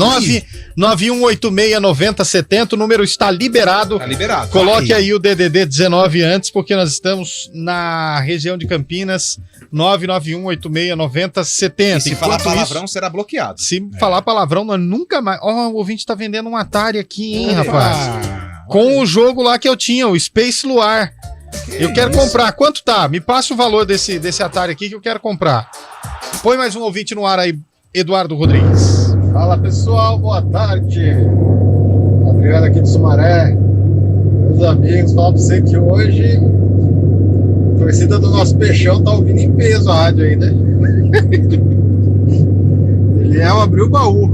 [SPEAKER 3] 991869070, o número está liberado.
[SPEAKER 4] Tá liberado.
[SPEAKER 3] Coloque aí o DDD 19 antes, porque nós estamos na região de Campinas. 991869070.
[SPEAKER 4] E se falar palavrão, será bloqueado.
[SPEAKER 3] Se falar palavrão, nós nunca mais... Ó, o ouvinte tá vendendo um Atari aqui, hein, rapaz? Com o jogo lá que eu tinha, o Space Luar. Eu quero comprar. Quanto tá? Me passa o valor desse Atari aqui que eu quero comprar. Põe mais um ouvinte no ar aí, Eduardo Rodrigues.
[SPEAKER 12] Fala, pessoal. Boa tarde. Adriano aqui de Sumaré. Meus amigos, falar pra você que hoje... A torcida do nosso Peixão tá ouvindo em peso a rádio aí, né? Ele abriu o baú.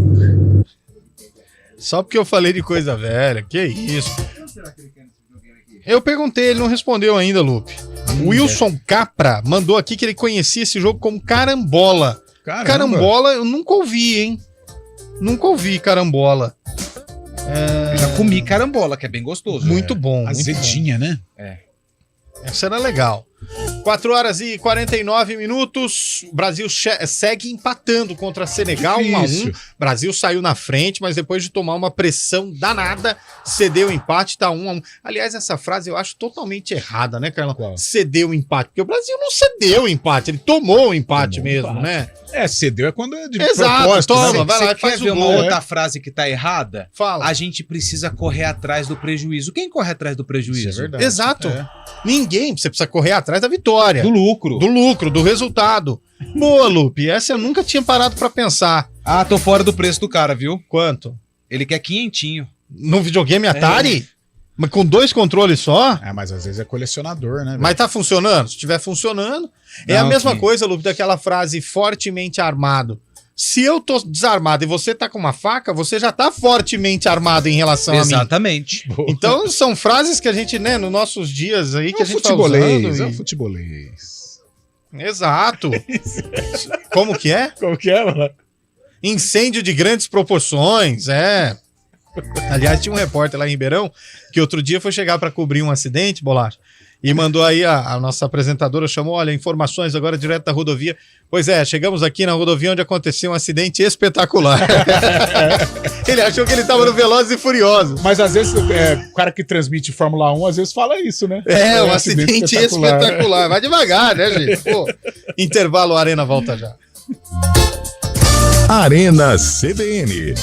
[SPEAKER 3] Só porque eu falei de coisa velha, que isso. Eu perguntei, ele não respondeu ainda, Lupe. Wilson Capra mandou aqui que ele conhecia esse jogo como Carambola.
[SPEAKER 5] Caramba.
[SPEAKER 3] Carambola eu nunca ouvi, hein? Nunca ouvi Carambola.
[SPEAKER 4] Eu já comi carambola, que é bem gostoso.
[SPEAKER 3] Muito bom.
[SPEAKER 5] Azedinha, né?
[SPEAKER 4] É.
[SPEAKER 3] Essa era legal. 4 horas e 49 minutos. O Brasil segue empatando contra Senegal, 1-1. Brasil saiu na frente, mas depois de tomar uma pressão danada, cedeu o empate, tá 1-1. Aliás, essa frase eu acho totalmente errada, né, Carlão? Cedeu o empate, porque o Brasil não cedeu o empate, ele tomou o empate mesmo, né?
[SPEAKER 5] É, cedeu é quando é de
[SPEAKER 3] Exato,
[SPEAKER 5] propósito.
[SPEAKER 3] toma,
[SPEAKER 5] né?
[SPEAKER 3] vai lá,
[SPEAKER 4] Você
[SPEAKER 3] faz
[SPEAKER 4] quer ver
[SPEAKER 3] o
[SPEAKER 4] uma
[SPEAKER 3] gol.
[SPEAKER 4] outra frase que tá errada?
[SPEAKER 3] Fala.
[SPEAKER 4] A gente precisa correr atrás do prejuízo. Quem corre atrás do prejuízo?
[SPEAKER 5] Isso é verdade.
[SPEAKER 3] Exato.
[SPEAKER 5] É.
[SPEAKER 3] Ninguém, você precisa correr atrás da vitória.
[SPEAKER 4] Do lucro.
[SPEAKER 3] Do lucro, do resultado. Boa, Lupe, essa eu nunca tinha parado pra pensar.
[SPEAKER 4] Ah, tô fora do preço do cara, viu?
[SPEAKER 3] Quanto?
[SPEAKER 4] Ele quer 500.
[SPEAKER 3] No videogame Atari? Mas com 2 controles só?
[SPEAKER 5] É, mas às vezes é colecionador, né? velho?
[SPEAKER 3] Mas tá funcionando? Se estiver funcionando. É a mesma coisa, Lupe, daquela frase fortemente armado. Se eu tô desarmado e você tá com uma faca, você já tá fortemente armado em relação a mim.
[SPEAKER 4] Exatamente.
[SPEAKER 3] Então são frases que a gente, né, nos nossos dias aí, que a gente
[SPEAKER 5] futebolês,
[SPEAKER 3] tá usando.
[SPEAKER 5] é um futebolês.
[SPEAKER 3] Exato. Como que é?
[SPEAKER 5] Como que é, mano?
[SPEAKER 3] Incêndio de grandes proporções, é. Aliás, tinha um repórter lá em Ribeirão que outro dia foi chegar para cobrir um acidente, Bolacha, e mandou aí a nossa apresentadora, chamou, olha, informações agora direto da rodovia. Pois é, chegamos aqui na rodovia onde aconteceu um acidente espetacular. Ele achou que ele tava no Velozes e Furiosos.
[SPEAKER 5] Mas às vezes o cara que transmite Fórmula 1 às vezes fala isso, né?
[SPEAKER 3] É, um acidente espetacular. Vai devagar, né, gente? Pô, intervalo, Arena volta já.
[SPEAKER 1] Arena CBN.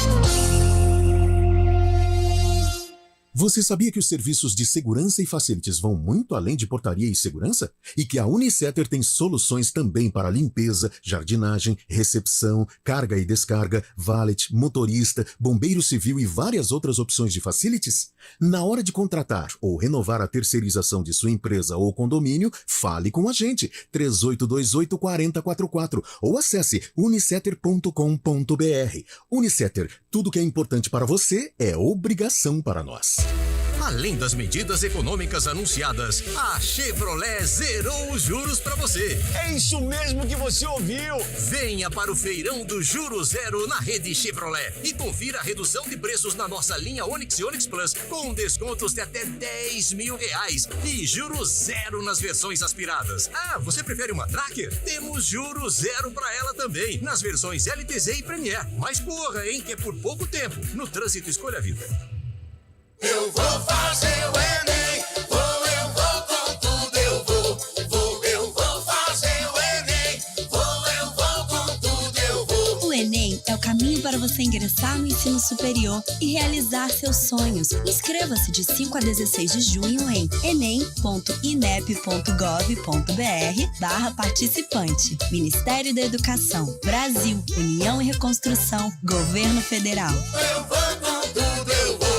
[SPEAKER 9] Você sabia que os serviços de segurança e facilities vão muito além de portaria e segurança? E que a Unicetter tem soluções também para limpeza, jardinagem, recepção, carga e descarga, valet, motorista, bombeiro civil e várias outras opções de facilities? Na hora de contratar ou renovar a terceirização de sua empresa ou condomínio, fale com a gente, 3828-4044 ou acesse unicetter.com.br. Unicetter, tudo que é importante para você é obrigação para nós.
[SPEAKER 13] Além das medidas econômicas anunciadas, a Chevrolet zerou os juros para você.
[SPEAKER 9] É isso mesmo que você ouviu!
[SPEAKER 13] Venha para o feirão do Juro Zero na rede Chevrolet e confira a redução de preços na nossa linha Onix e Onix Plus com descontos de até R$10 mil e Juro Zero nas versões aspiradas. Ah, você prefere uma Tracker? Temos Juro Zero para ela também, nas versões LTZ e Premier. Mas corra, hein, que é por pouco tempo. No trânsito, escolha a vida.
[SPEAKER 7] Eu vou fazer o Enem, eu vou com tudo, eu vou fazer o Enem, eu vou com tudo, eu vou.
[SPEAKER 22] O Enem é o caminho para você ingressar no ensino superior e realizar seus sonhos. Inscreva-se de 5 a 16 de junho em enem.inep.gov.br/participante. Ministério da Educação, Brasil, União e Reconstrução, Governo Federal.
[SPEAKER 7] Eu vou com tudo, eu vou.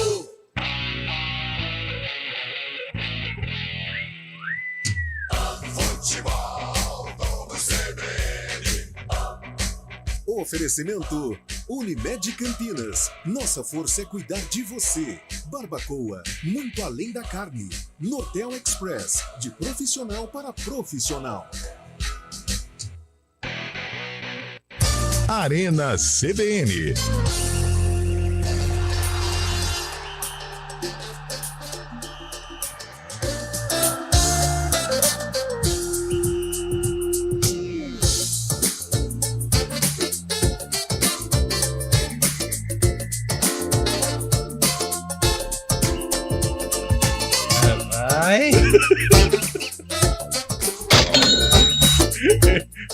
[SPEAKER 9] Oferecimento Unimed Campinas. Nossa força é cuidar de você. Barbacoa, muito além da carne. Nortel Express, de profissional para profissional.
[SPEAKER 1] Arena CBN.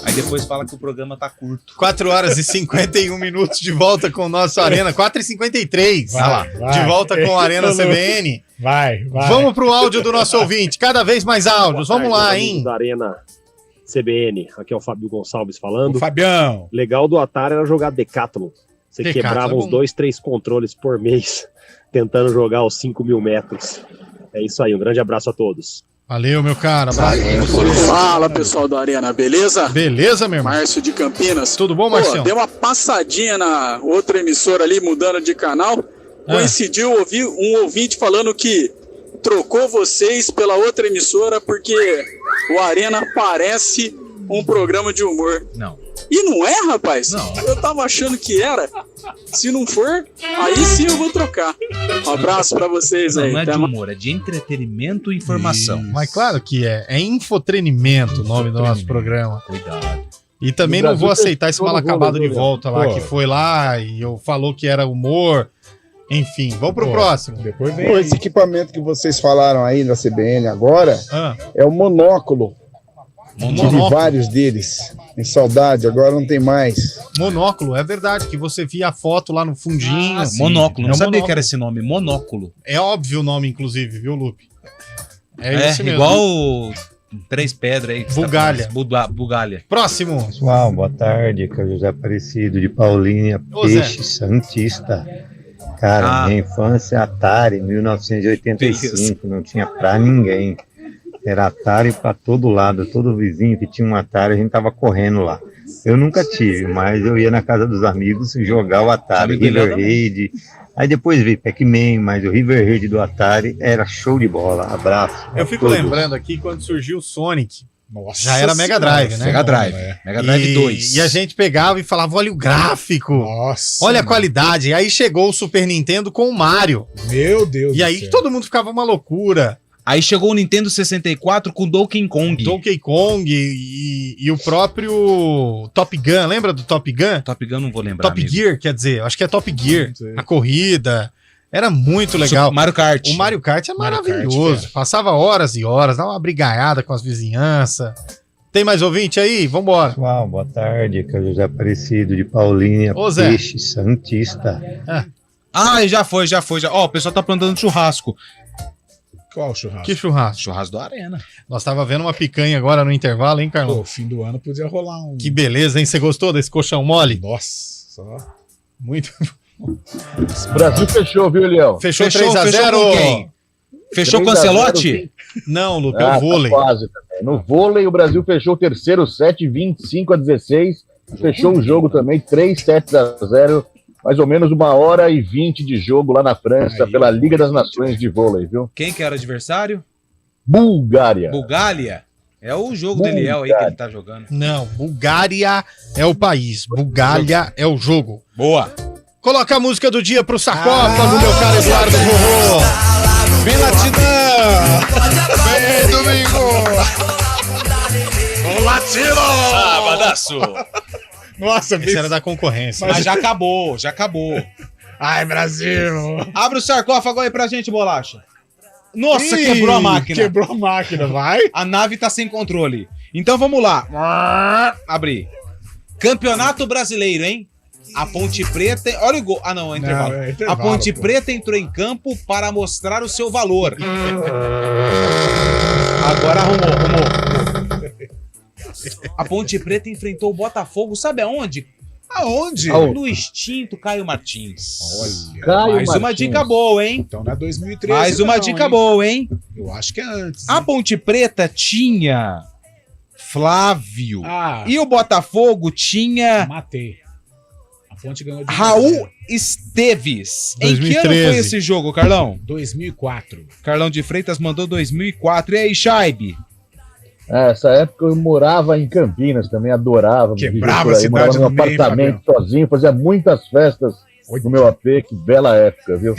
[SPEAKER 4] Aí depois fala que o programa tá curto.
[SPEAKER 3] 4 horas e 51 minutos de volta com o nosso Arena. 4h53.
[SPEAKER 5] Vai.
[SPEAKER 3] De volta com a Arena CBN.
[SPEAKER 5] Vai.
[SPEAKER 3] Vamos pro áudio do nosso ouvinte. Cada vez mais áudios. Vamos lá, hein?
[SPEAKER 15] Da Arena CBN. Aqui é o Fábio Gonçalves falando.
[SPEAKER 5] O Fabião.
[SPEAKER 15] Legal do Atari era jogar Decathlon. Você
[SPEAKER 3] Decathlon
[SPEAKER 15] quebrava
[SPEAKER 3] é
[SPEAKER 15] uns
[SPEAKER 3] bom.
[SPEAKER 15] 2, 3 controles por mês tentando jogar os 5.000 metros. É isso aí, um grande abraço a todos.
[SPEAKER 3] Valeu, meu cara. Abraço.
[SPEAKER 17] Fala, pessoal da Arena, beleza?
[SPEAKER 3] Beleza, meu irmão?
[SPEAKER 17] Márcio de Campinas.
[SPEAKER 3] Tudo bom, Marcião?
[SPEAKER 17] Deu uma passadinha na outra emissora ali, mudando de canal. Coincidiu ouvir um ouvinte falando que trocou vocês pela outra emissora porque o Arena parece um programa de humor.
[SPEAKER 4] Não.
[SPEAKER 17] E não é, rapaz?
[SPEAKER 4] Não.
[SPEAKER 17] Eu tava achando que era. Se não for, aí sim eu vou trocar. Um abraço pra vocês aí.
[SPEAKER 4] Não é de
[SPEAKER 17] Até mais.
[SPEAKER 4] humor, é de entretenimento e informação.
[SPEAKER 3] Mas claro que é. É Infotrenimento o nome do nosso programa.
[SPEAKER 4] Cuidado.
[SPEAKER 3] E também
[SPEAKER 15] No
[SPEAKER 3] não
[SPEAKER 15] Brasil
[SPEAKER 3] vou aceitar esse
[SPEAKER 15] fechou
[SPEAKER 3] mal
[SPEAKER 15] no
[SPEAKER 3] acabado
[SPEAKER 15] vôlei,
[SPEAKER 3] de
[SPEAKER 15] né?
[SPEAKER 3] volta lá,
[SPEAKER 5] Pô.
[SPEAKER 3] que foi lá e eu falou que era humor. Enfim, vamos pro
[SPEAKER 5] Pô,
[SPEAKER 3] próximo.
[SPEAKER 5] Depois vem.
[SPEAKER 18] Pô, esse equipamento que vocês falaram aí da CBN agora é o monóculo. Tive vários deles. Em saudade, agora não tem mais.
[SPEAKER 3] Monóculo, é verdade, que você via a foto lá no fundinho.
[SPEAKER 4] Monóculo, não
[SPEAKER 3] É um
[SPEAKER 4] sabia
[SPEAKER 3] monóculo.
[SPEAKER 4] que era esse nome, monóculo.
[SPEAKER 3] É óbvio o nome, inclusive, viu, Lupe?
[SPEAKER 4] É
[SPEAKER 3] esse mesmo.
[SPEAKER 4] igual o Três Pedras aí. que você tá
[SPEAKER 3] Bugalha.
[SPEAKER 4] falando. Bugalha.
[SPEAKER 3] Próximo.
[SPEAKER 24] Pessoal, boa tarde, que é o José Aparecido de Paulínia,
[SPEAKER 3] Ô, Zé.
[SPEAKER 24] Peixe Santista. Cara, minha infância Atari, 1985, não tinha pra ninguém. Era Atari pra todo lado, todo vizinho que tinha um Atari, a gente tava correndo lá. Eu nunca tive, mas eu ia na casa dos amigos jogar o Atari,
[SPEAKER 4] Amigo dele
[SPEAKER 24] River
[SPEAKER 4] também.
[SPEAKER 24] Raid. Aí depois vi Pac-Man, mas o River Raid do Atari era show de bola. Abraço.
[SPEAKER 3] Eu fico
[SPEAKER 24] a todos.
[SPEAKER 3] lembrando aqui quando surgiu o Sonic.
[SPEAKER 5] Nossa
[SPEAKER 3] Já era Mega Drive,
[SPEAKER 5] Senhora,
[SPEAKER 3] né?
[SPEAKER 4] Mega Drive.
[SPEAKER 5] É.
[SPEAKER 4] Mega Drive 2.
[SPEAKER 3] E a gente pegava e falava, olha o gráfico.
[SPEAKER 5] Nossa.
[SPEAKER 3] Olha a
[SPEAKER 5] mano.
[SPEAKER 3] qualidade. Aí chegou o Super Nintendo com o Mario.
[SPEAKER 5] Meu Deus
[SPEAKER 3] E
[SPEAKER 5] do
[SPEAKER 3] aí
[SPEAKER 5] céu.
[SPEAKER 3] todo mundo ficava uma loucura.
[SPEAKER 4] Aí chegou o Nintendo 64 com Donkey Kong.
[SPEAKER 3] Donkey Kong e o próprio Top Gun. Lembra do Top Gun?
[SPEAKER 4] Top Gun não vou lembrar.
[SPEAKER 3] Top
[SPEAKER 4] amigo.
[SPEAKER 3] Gear, quer dizer. Acho que é Top Gear.
[SPEAKER 5] Não sei.
[SPEAKER 3] A corrida. Era muito legal.
[SPEAKER 4] Mario Kart.
[SPEAKER 3] O Mario Kart é
[SPEAKER 5] Mario Kart,
[SPEAKER 3] maravilhoso.
[SPEAKER 5] cara.
[SPEAKER 3] Passava horas e horas, dava uma brigaiada com as vizinhanças. Tem mais ouvinte aí? Vambora.
[SPEAKER 24] Pessoal, boa tarde, que é o José Aparecido de Paulínia,
[SPEAKER 3] Ô, Zé.
[SPEAKER 24] Peixe Santista.
[SPEAKER 4] Ah, já foi. Ó, o pessoal tá plantando churrasco.
[SPEAKER 5] Qual o churrasco?
[SPEAKER 3] Que churrasco.
[SPEAKER 4] Churrasco da Arena.
[SPEAKER 3] Nós tava vendo uma picanha agora no intervalo, hein, Carlão?
[SPEAKER 5] Pô, fim do ano podia rolar um.
[SPEAKER 3] Que beleza, hein? Você gostou desse colchão mole?
[SPEAKER 5] Nossa, só.
[SPEAKER 3] Muito.
[SPEAKER 6] O Brasil fechou, viu, Léo?
[SPEAKER 3] Fechou
[SPEAKER 4] Fechou
[SPEAKER 3] 3x0.
[SPEAKER 4] com quem? Fechou com o
[SPEAKER 6] 3 a 0,
[SPEAKER 4] Ancelotti?
[SPEAKER 3] Não, Lupe, é
[SPEAKER 6] Ah,
[SPEAKER 3] o vôlei.
[SPEAKER 6] tá quase também. No vôlei, o Brasil fechou o terceiro set, 25-16. Fechou o jogo também, 3-7-0. Mais ou menos 1h20 de jogo lá na França,
[SPEAKER 4] Aí.
[SPEAKER 6] pela Liga das Nações de vôlei, viu?
[SPEAKER 4] Quem que era o adversário?
[SPEAKER 6] Bulgária.
[SPEAKER 4] Bulgária? É o jogo do Eliel aí que ele tá jogando.
[SPEAKER 3] Não, Bulgária é o país. Bulgária é o jogo.
[SPEAKER 4] Boa.
[SPEAKER 3] Coloca a música do dia pro sarcófago, meu caro Eduardo Rorô.
[SPEAKER 5] Vem Latina! Vem domingo!
[SPEAKER 4] O latino! Sabadaço!
[SPEAKER 5] Nossa,
[SPEAKER 3] Esse era da concorrência.
[SPEAKER 4] Mas já acabou, já acabou.
[SPEAKER 5] Ai, Brasil!
[SPEAKER 4] Abre o sarcófago aí pra gente, Bolacha. Nossa,
[SPEAKER 5] Ih,
[SPEAKER 4] quebrou a máquina.
[SPEAKER 5] Quebrou a máquina, vai?
[SPEAKER 4] A nave tá sem controle. Então vamos lá. Abrir. Campeonato Brasileiro, hein? A Ponte Preta... Olha o gol. Ah, não, é intervalo.
[SPEAKER 5] Não, é intervalo,
[SPEAKER 4] A Ponte
[SPEAKER 5] pô.
[SPEAKER 4] Preta entrou em campo para mostrar o seu valor. Agora arrumou. A Ponte Preta enfrentou o Botafogo, sabe aonde?
[SPEAKER 5] Aonde?
[SPEAKER 4] No extinto Caio Martins.
[SPEAKER 5] Olha.
[SPEAKER 6] Caio
[SPEAKER 4] Mais uma
[SPEAKER 6] Martins.
[SPEAKER 4] dica boa, hein?
[SPEAKER 5] Então não é 2013.
[SPEAKER 4] Mais uma
[SPEAKER 5] não,
[SPEAKER 4] dica
[SPEAKER 5] hein?
[SPEAKER 4] boa, hein?
[SPEAKER 5] Eu acho que é antes.
[SPEAKER 4] A Ponte Preta tinha Flávio.
[SPEAKER 5] Ah,
[SPEAKER 4] E o Botafogo tinha
[SPEAKER 5] matei. A Ponte ganhou de
[SPEAKER 4] Raul Esteves. Em que ano
[SPEAKER 3] 2013.
[SPEAKER 4] foi esse jogo, Carlão?
[SPEAKER 5] 2004.
[SPEAKER 4] Carlão de Freitas mandou 2004. E aí, Shaibe?
[SPEAKER 6] Essa época eu morava em Campinas também, adorava.
[SPEAKER 5] Quebrava a
[SPEAKER 6] por aí, morava
[SPEAKER 5] cidade
[SPEAKER 6] num
[SPEAKER 5] no meio,
[SPEAKER 6] apartamento sozinho, fazia muitas festas no meu AP, que bela época, viu?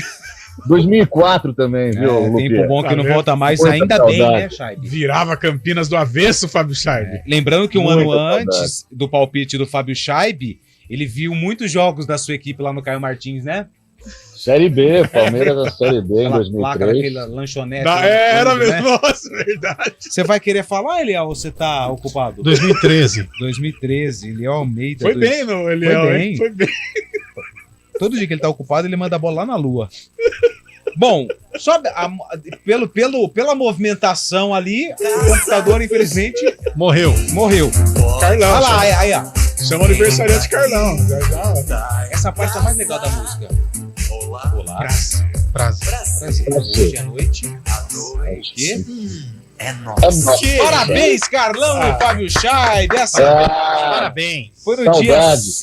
[SPEAKER 6] 2004 também, viu, Lupe?
[SPEAKER 4] Tempo bom que não volta mais,
[SPEAKER 6] Muita
[SPEAKER 4] ainda
[SPEAKER 6] saudade.
[SPEAKER 4] bem, né, Scheib?
[SPEAKER 5] Virava Campinas do avesso, Fábio Scheib.
[SPEAKER 4] Lembrando que um
[SPEAKER 6] Muita
[SPEAKER 4] ano
[SPEAKER 6] saudade.
[SPEAKER 4] antes do palpite do Fábio Scheib, ele viu muitos jogos da sua equipe lá no Caio Martins, né?
[SPEAKER 6] Série B, Palmeiras na Série B em
[SPEAKER 4] Aquela placa
[SPEAKER 6] 2003.
[SPEAKER 4] daquela lanchonete.
[SPEAKER 5] Era
[SPEAKER 4] né?
[SPEAKER 5] mesmo, nossa, verdade.
[SPEAKER 4] Você vai querer falar, Eliel, ou você tá ocupado?
[SPEAKER 3] 2013.
[SPEAKER 4] 2013, Eliel Almeida.
[SPEAKER 5] Foi bem, não, Eliel,
[SPEAKER 4] Foi
[SPEAKER 5] hein?
[SPEAKER 4] bem.
[SPEAKER 5] Foi bem.
[SPEAKER 4] Todo dia que ele tá ocupado, ele manda a bola lá na lua. Bom, só pela movimentação ali, o computador, infelizmente,
[SPEAKER 3] Morreu.
[SPEAKER 5] Carlão.
[SPEAKER 4] Olha lá, aí, ó.
[SPEAKER 5] Chama o aniversariante Carlão.
[SPEAKER 4] Essa parte é a mais legal da música. Olá.
[SPEAKER 3] Prazer.
[SPEAKER 4] Hoje é noite. O quê?
[SPEAKER 10] É nossa.
[SPEAKER 4] Que? Parabéns, Carlão e Fábio Scheib.
[SPEAKER 3] Parabéns.
[SPEAKER 4] Foi no
[SPEAKER 6] Saudade,
[SPEAKER 4] dia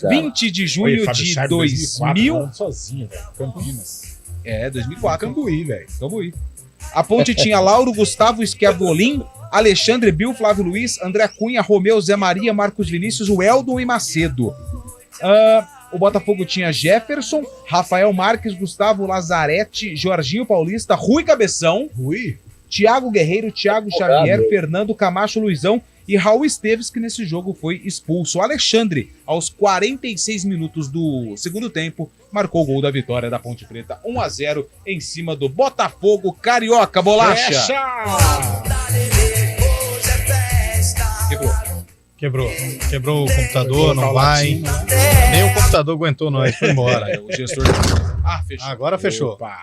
[SPEAKER 6] cara.
[SPEAKER 4] 20 de junho
[SPEAKER 5] Fábio
[SPEAKER 4] de
[SPEAKER 5] Scheib,
[SPEAKER 4] 2000.
[SPEAKER 5] morando sozinho, velho. Campinas.
[SPEAKER 4] É, 2004.
[SPEAKER 5] Cambuí, velho.
[SPEAKER 4] Cambuí. A ponte tinha Lauro, Gustavo, Schiavolin, Alexandre Bill, Flávio Luiz, André Cunha, Romeu, Zé Maria, Marcos Vinícius, Weldon e Macedo. O Botafogo tinha Jefferson, Rafael Marques, Gustavo Lazarete, Jorginho Paulista, Rui Cabeção, Thiago Guerreiro, Thiago Xavier, Fernando Camacho, Luizão e Raul Esteves, que nesse jogo foi expulso. O Alexandre, aos 46 minutos do segundo tempo, marcou o gol da vitória da Ponte Preta, 1-0 em cima do Botafogo Carioca. Bolacha!
[SPEAKER 3] Quebrou o computador, não vai. Nem o computador aguentou nós, foi embora.
[SPEAKER 4] O gestor... fechou.
[SPEAKER 3] Agora fechou.
[SPEAKER 5] Opa.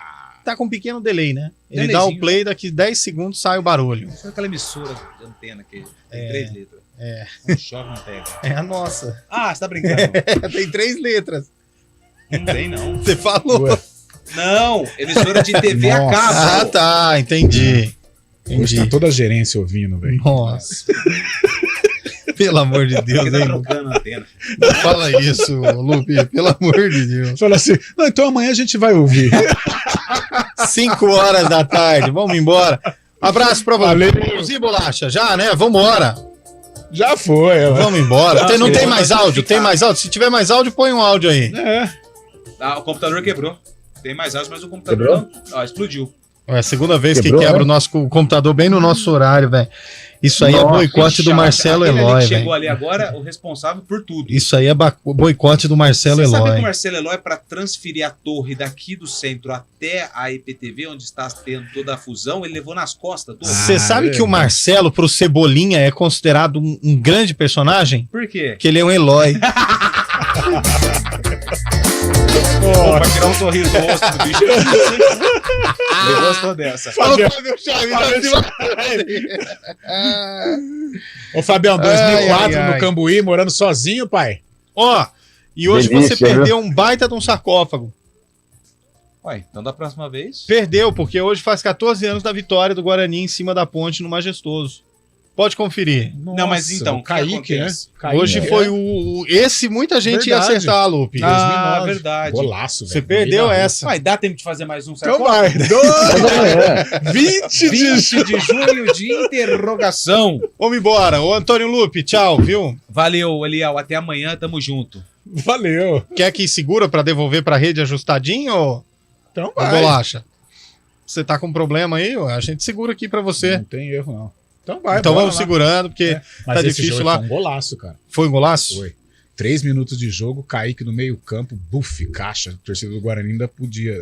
[SPEAKER 3] Tá com um pequeno delay, né? Ele
[SPEAKER 4] Delayzinho,
[SPEAKER 3] dá o play, daqui 10 segundos sai o barulho.
[SPEAKER 4] Foi aquela emissora de antena que tem 3 letras.
[SPEAKER 3] É.
[SPEAKER 4] Não chove, não pega.
[SPEAKER 3] É a nossa.
[SPEAKER 4] Ah, você tá brincando?
[SPEAKER 3] Tem 3 letras.
[SPEAKER 4] Não tem, não.
[SPEAKER 3] Você falou.
[SPEAKER 5] Ué.
[SPEAKER 4] Não, emissora de TV a
[SPEAKER 5] Nossa.
[SPEAKER 4] cabo.
[SPEAKER 3] Ah, tá, entendi.
[SPEAKER 5] Hoje tá toda a gerência ouvindo, velho.
[SPEAKER 3] Nossa. Pelo amor de Deus,
[SPEAKER 4] Tá
[SPEAKER 3] hein?
[SPEAKER 4] trocando a antena.
[SPEAKER 3] Não fala isso, Lupe. Pelo amor de Deus.
[SPEAKER 5] Fala assim, não, então amanhã a gente vai ouvir.
[SPEAKER 3] 5 horas da tarde, vamos embora. Abraço pra você. Bolacha, já, né? Vambora.
[SPEAKER 5] Já foi.
[SPEAKER 3] Vamos embora.
[SPEAKER 4] Não,
[SPEAKER 3] Não tem
[SPEAKER 4] eu
[SPEAKER 3] mais
[SPEAKER 4] vou
[SPEAKER 3] áudio? Tem mais áudio? Se tiver mais áudio, põe um áudio aí.
[SPEAKER 4] Ah, o computador quebrou. Tem mais áudio, mas o computador não. Explodiu.
[SPEAKER 3] É a segunda vez
[SPEAKER 5] Quebrou,
[SPEAKER 3] que quebra
[SPEAKER 5] né?
[SPEAKER 3] o nosso computador bem no nosso horário, velho. Isso aí é
[SPEAKER 6] Nossa,
[SPEAKER 3] boicote do Marcelo
[SPEAKER 4] Aquele ali
[SPEAKER 3] Eloy,
[SPEAKER 4] que chegou
[SPEAKER 3] velho.
[SPEAKER 4] ali agora, o responsável por tudo.
[SPEAKER 3] Isso aí é boicote do Marcelo
[SPEAKER 4] Você sabe que
[SPEAKER 3] Eloy.
[SPEAKER 4] o Marcelo Eloy, para transferir a torre daqui do centro até a IPTV, onde está tendo toda a fusão, ele levou nas costas. Tudo.
[SPEAKER 3] Você sabe que o Marcelo, pro Cebolinha, é considerado um grande personagem?
[SPEAKER 4] Por quê?
[SPEAKER 3] Porque ele é um Eloy.
[SPEAKER 4] Pô, pra tirar um sorriso do rosto do bicho. Ele gostou dessa.
[SPEAKER 5] Ô, Fabião, 2004
[SPEAKER 3] Ai.
[SPEAKER 5] no Cambuí, morando sozinho, pai.
[SPEAKER 3] Ó, e hoje
[SPEAKER 6] Delícia,
[SPEAKER 3] você perdeu um baita de um sarcófago.
[SPEAKER 4] Ué, então da próxima vez...
[SPEAKER 3] Perdeu, porque hoje faz 14 anos da vitória do Guarani em cima da ponte no Majestoso. Pode conferir.
[SPEAKER 4] Não, mas então,
[SPEAKER 5] o Kaique, né? Kaique,
[SPEAKER 3] Hoje foi esse, muita gente ia
[SPEAKER 5] Verdade.
[SPEAKER 3] acertar, Lupe.
[SPEAKER 4] Ah,
[SPEAKER 5] 2009.
[SPEAKER 4] verdade.
[SPEAKER 5] Golaço,
[SPEAKER 3] Você
[SPEAKER 5] velho.
[SPEAKER 3] perdeu
[SPEAKER 5] Meio da
[SPEAKER 3] essa.
[SPEAKER 4] Vai, dá tempo de fazer mais um
[SPEAKER 5] Então vai.
[SPEAKER 6] Amanhã.
[SPEAKER 5] 20
[SPEAKER 4] 20 de junho de interrogação.
[SPEAKER 3] Vamos embora. Ô, Antônio Lupe, tchau, viu?
[SPEAKER 4] Valeu, Eliel. Até amanhã, tamo junto.
[SPEAKER 5] Valeu.
[SPEAKER 3] Quer que segura pra devolver pra rede ajustadinho ou
[SPEAKER 5] Então
[SPEAKER 3] ô,
[SPEAKER 5] vai.
[SPEAKER 3] Bolacha? Você tá com problema aí? A gente segura aqui pra você.
[SPEAKER 5] Não tem erro, não. Então vai.
[SPEAKER 3] Então
[SPEAKER 5] bora
[SPEAKER 3] vamos
[SPEAKER 5] lá.
[SPEAKER 3] segurando, porque
[SPEAKER 5] Mas
[SPEAKER 3] tá
[SPEAKER 5] esse
[SPEAKER 3] difícil
[SPEAKER 5] jogo
[SPEAKER 3] lá.
[SPEAKER 5] Foi um golaço, cara.
[SPEAKER 3] Foi um golaço?
[SPEAKER 5] Foi. 3 minutos de jogo, Kaique no meio campo, buf, caixa. A torcida do Guarani ainda podia,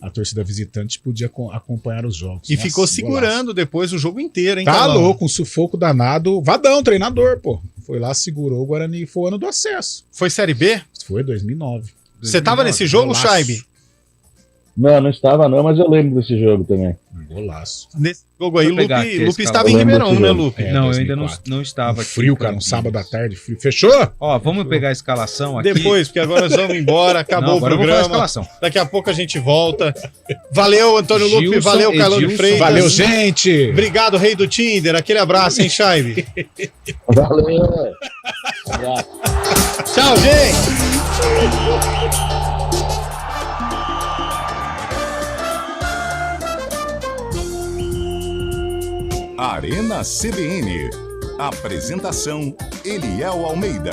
[SPEAKER 5] a torcida visitante podia acompanhar os jogos.
[SPEAKER 3] E
[SPEAKER 5] Nossa,
[SPEAKER 3] ficou segurando
[SPEAKER 5] golaço.
[SPEAKER 3] depois o jogo inteiro, hein,
[SPEAKER 5] Tá
[SPEAKER 3] Carlão?
[SPEAKER 5] louco, um sufoco danado. Vadão, treinador, pô. Foi lá, segurou o Guarani, foi o ano do acesso.
[SPEAKER 3] Foi Série B?
[SPEAKER 5] Foi 2009.
[SPEAKER 3] Você tava nesse jogo,
[SPEAKER 5] Golaço.
[SPEAKER 3] Scheib?
[SPEAKER 6] Não estava não, mas eu lembro desse jogo também.
[SPEAKER 5] Golaço.
[SPEAKER 3] Nesse jogo aí,
[SPEAKER 4] Vou pegar
[SPEAKER 3] Lupe,
[SPEAKER 4] aqui esse
[SPEAKER 3] Lupe
[SPEAKER 4] cara.
[SPEAKER 3] estava em
[SPEAKER 6] Eu lembro
[SPEAKER 3] Ribeirão,
[SPEAKER 6] desse
[SPEAKER 3] né,
[SPEAKER 6] jogo.
[SPEAKER 3] Lupe?
[SPEAKER 5] É,
[SPEAKER 4] Não, eu
[SPEAKER 5] 2004.
[SPEAKER 4] ainda não estava aqui.
[SPEAKER 5] Frio, cara, um sábado à tarde, frio. Fechou?
[SPEAKER 4] Ó, vamos pegar a escalação aqui.
[SPEAKER 3] Depois, porque agora nós vamos embora, acabou
[SPEAKER 4] Não,
[SPEAKER 3] o
[SPEAKER 4] agora eu vou falar a
[SPEAKER 3] programa.
[SPEAKER 4] escalação.
[SPEAKER 3] Daqui a pouco a gente volta. Valeu, Antônio Lupe,
[SPEAKER 4] Gilson,
[SPEAKER 3] valeu, Carlão de
[SPEAKER 4] Edilson,
[SPEAKER 3] Freitas.
[SPEAKER 5] Valeu, gente!
[SPEAKER 3] Obrigado, rei do Tinder. Aquele abraço, hein, Scheib?
[SPEAKER 6] Valeu.
[SPEAKER 3] Tchau, gente!
[SPEAKER 1] Arena CBN. Apresentação: Eliel Almeida.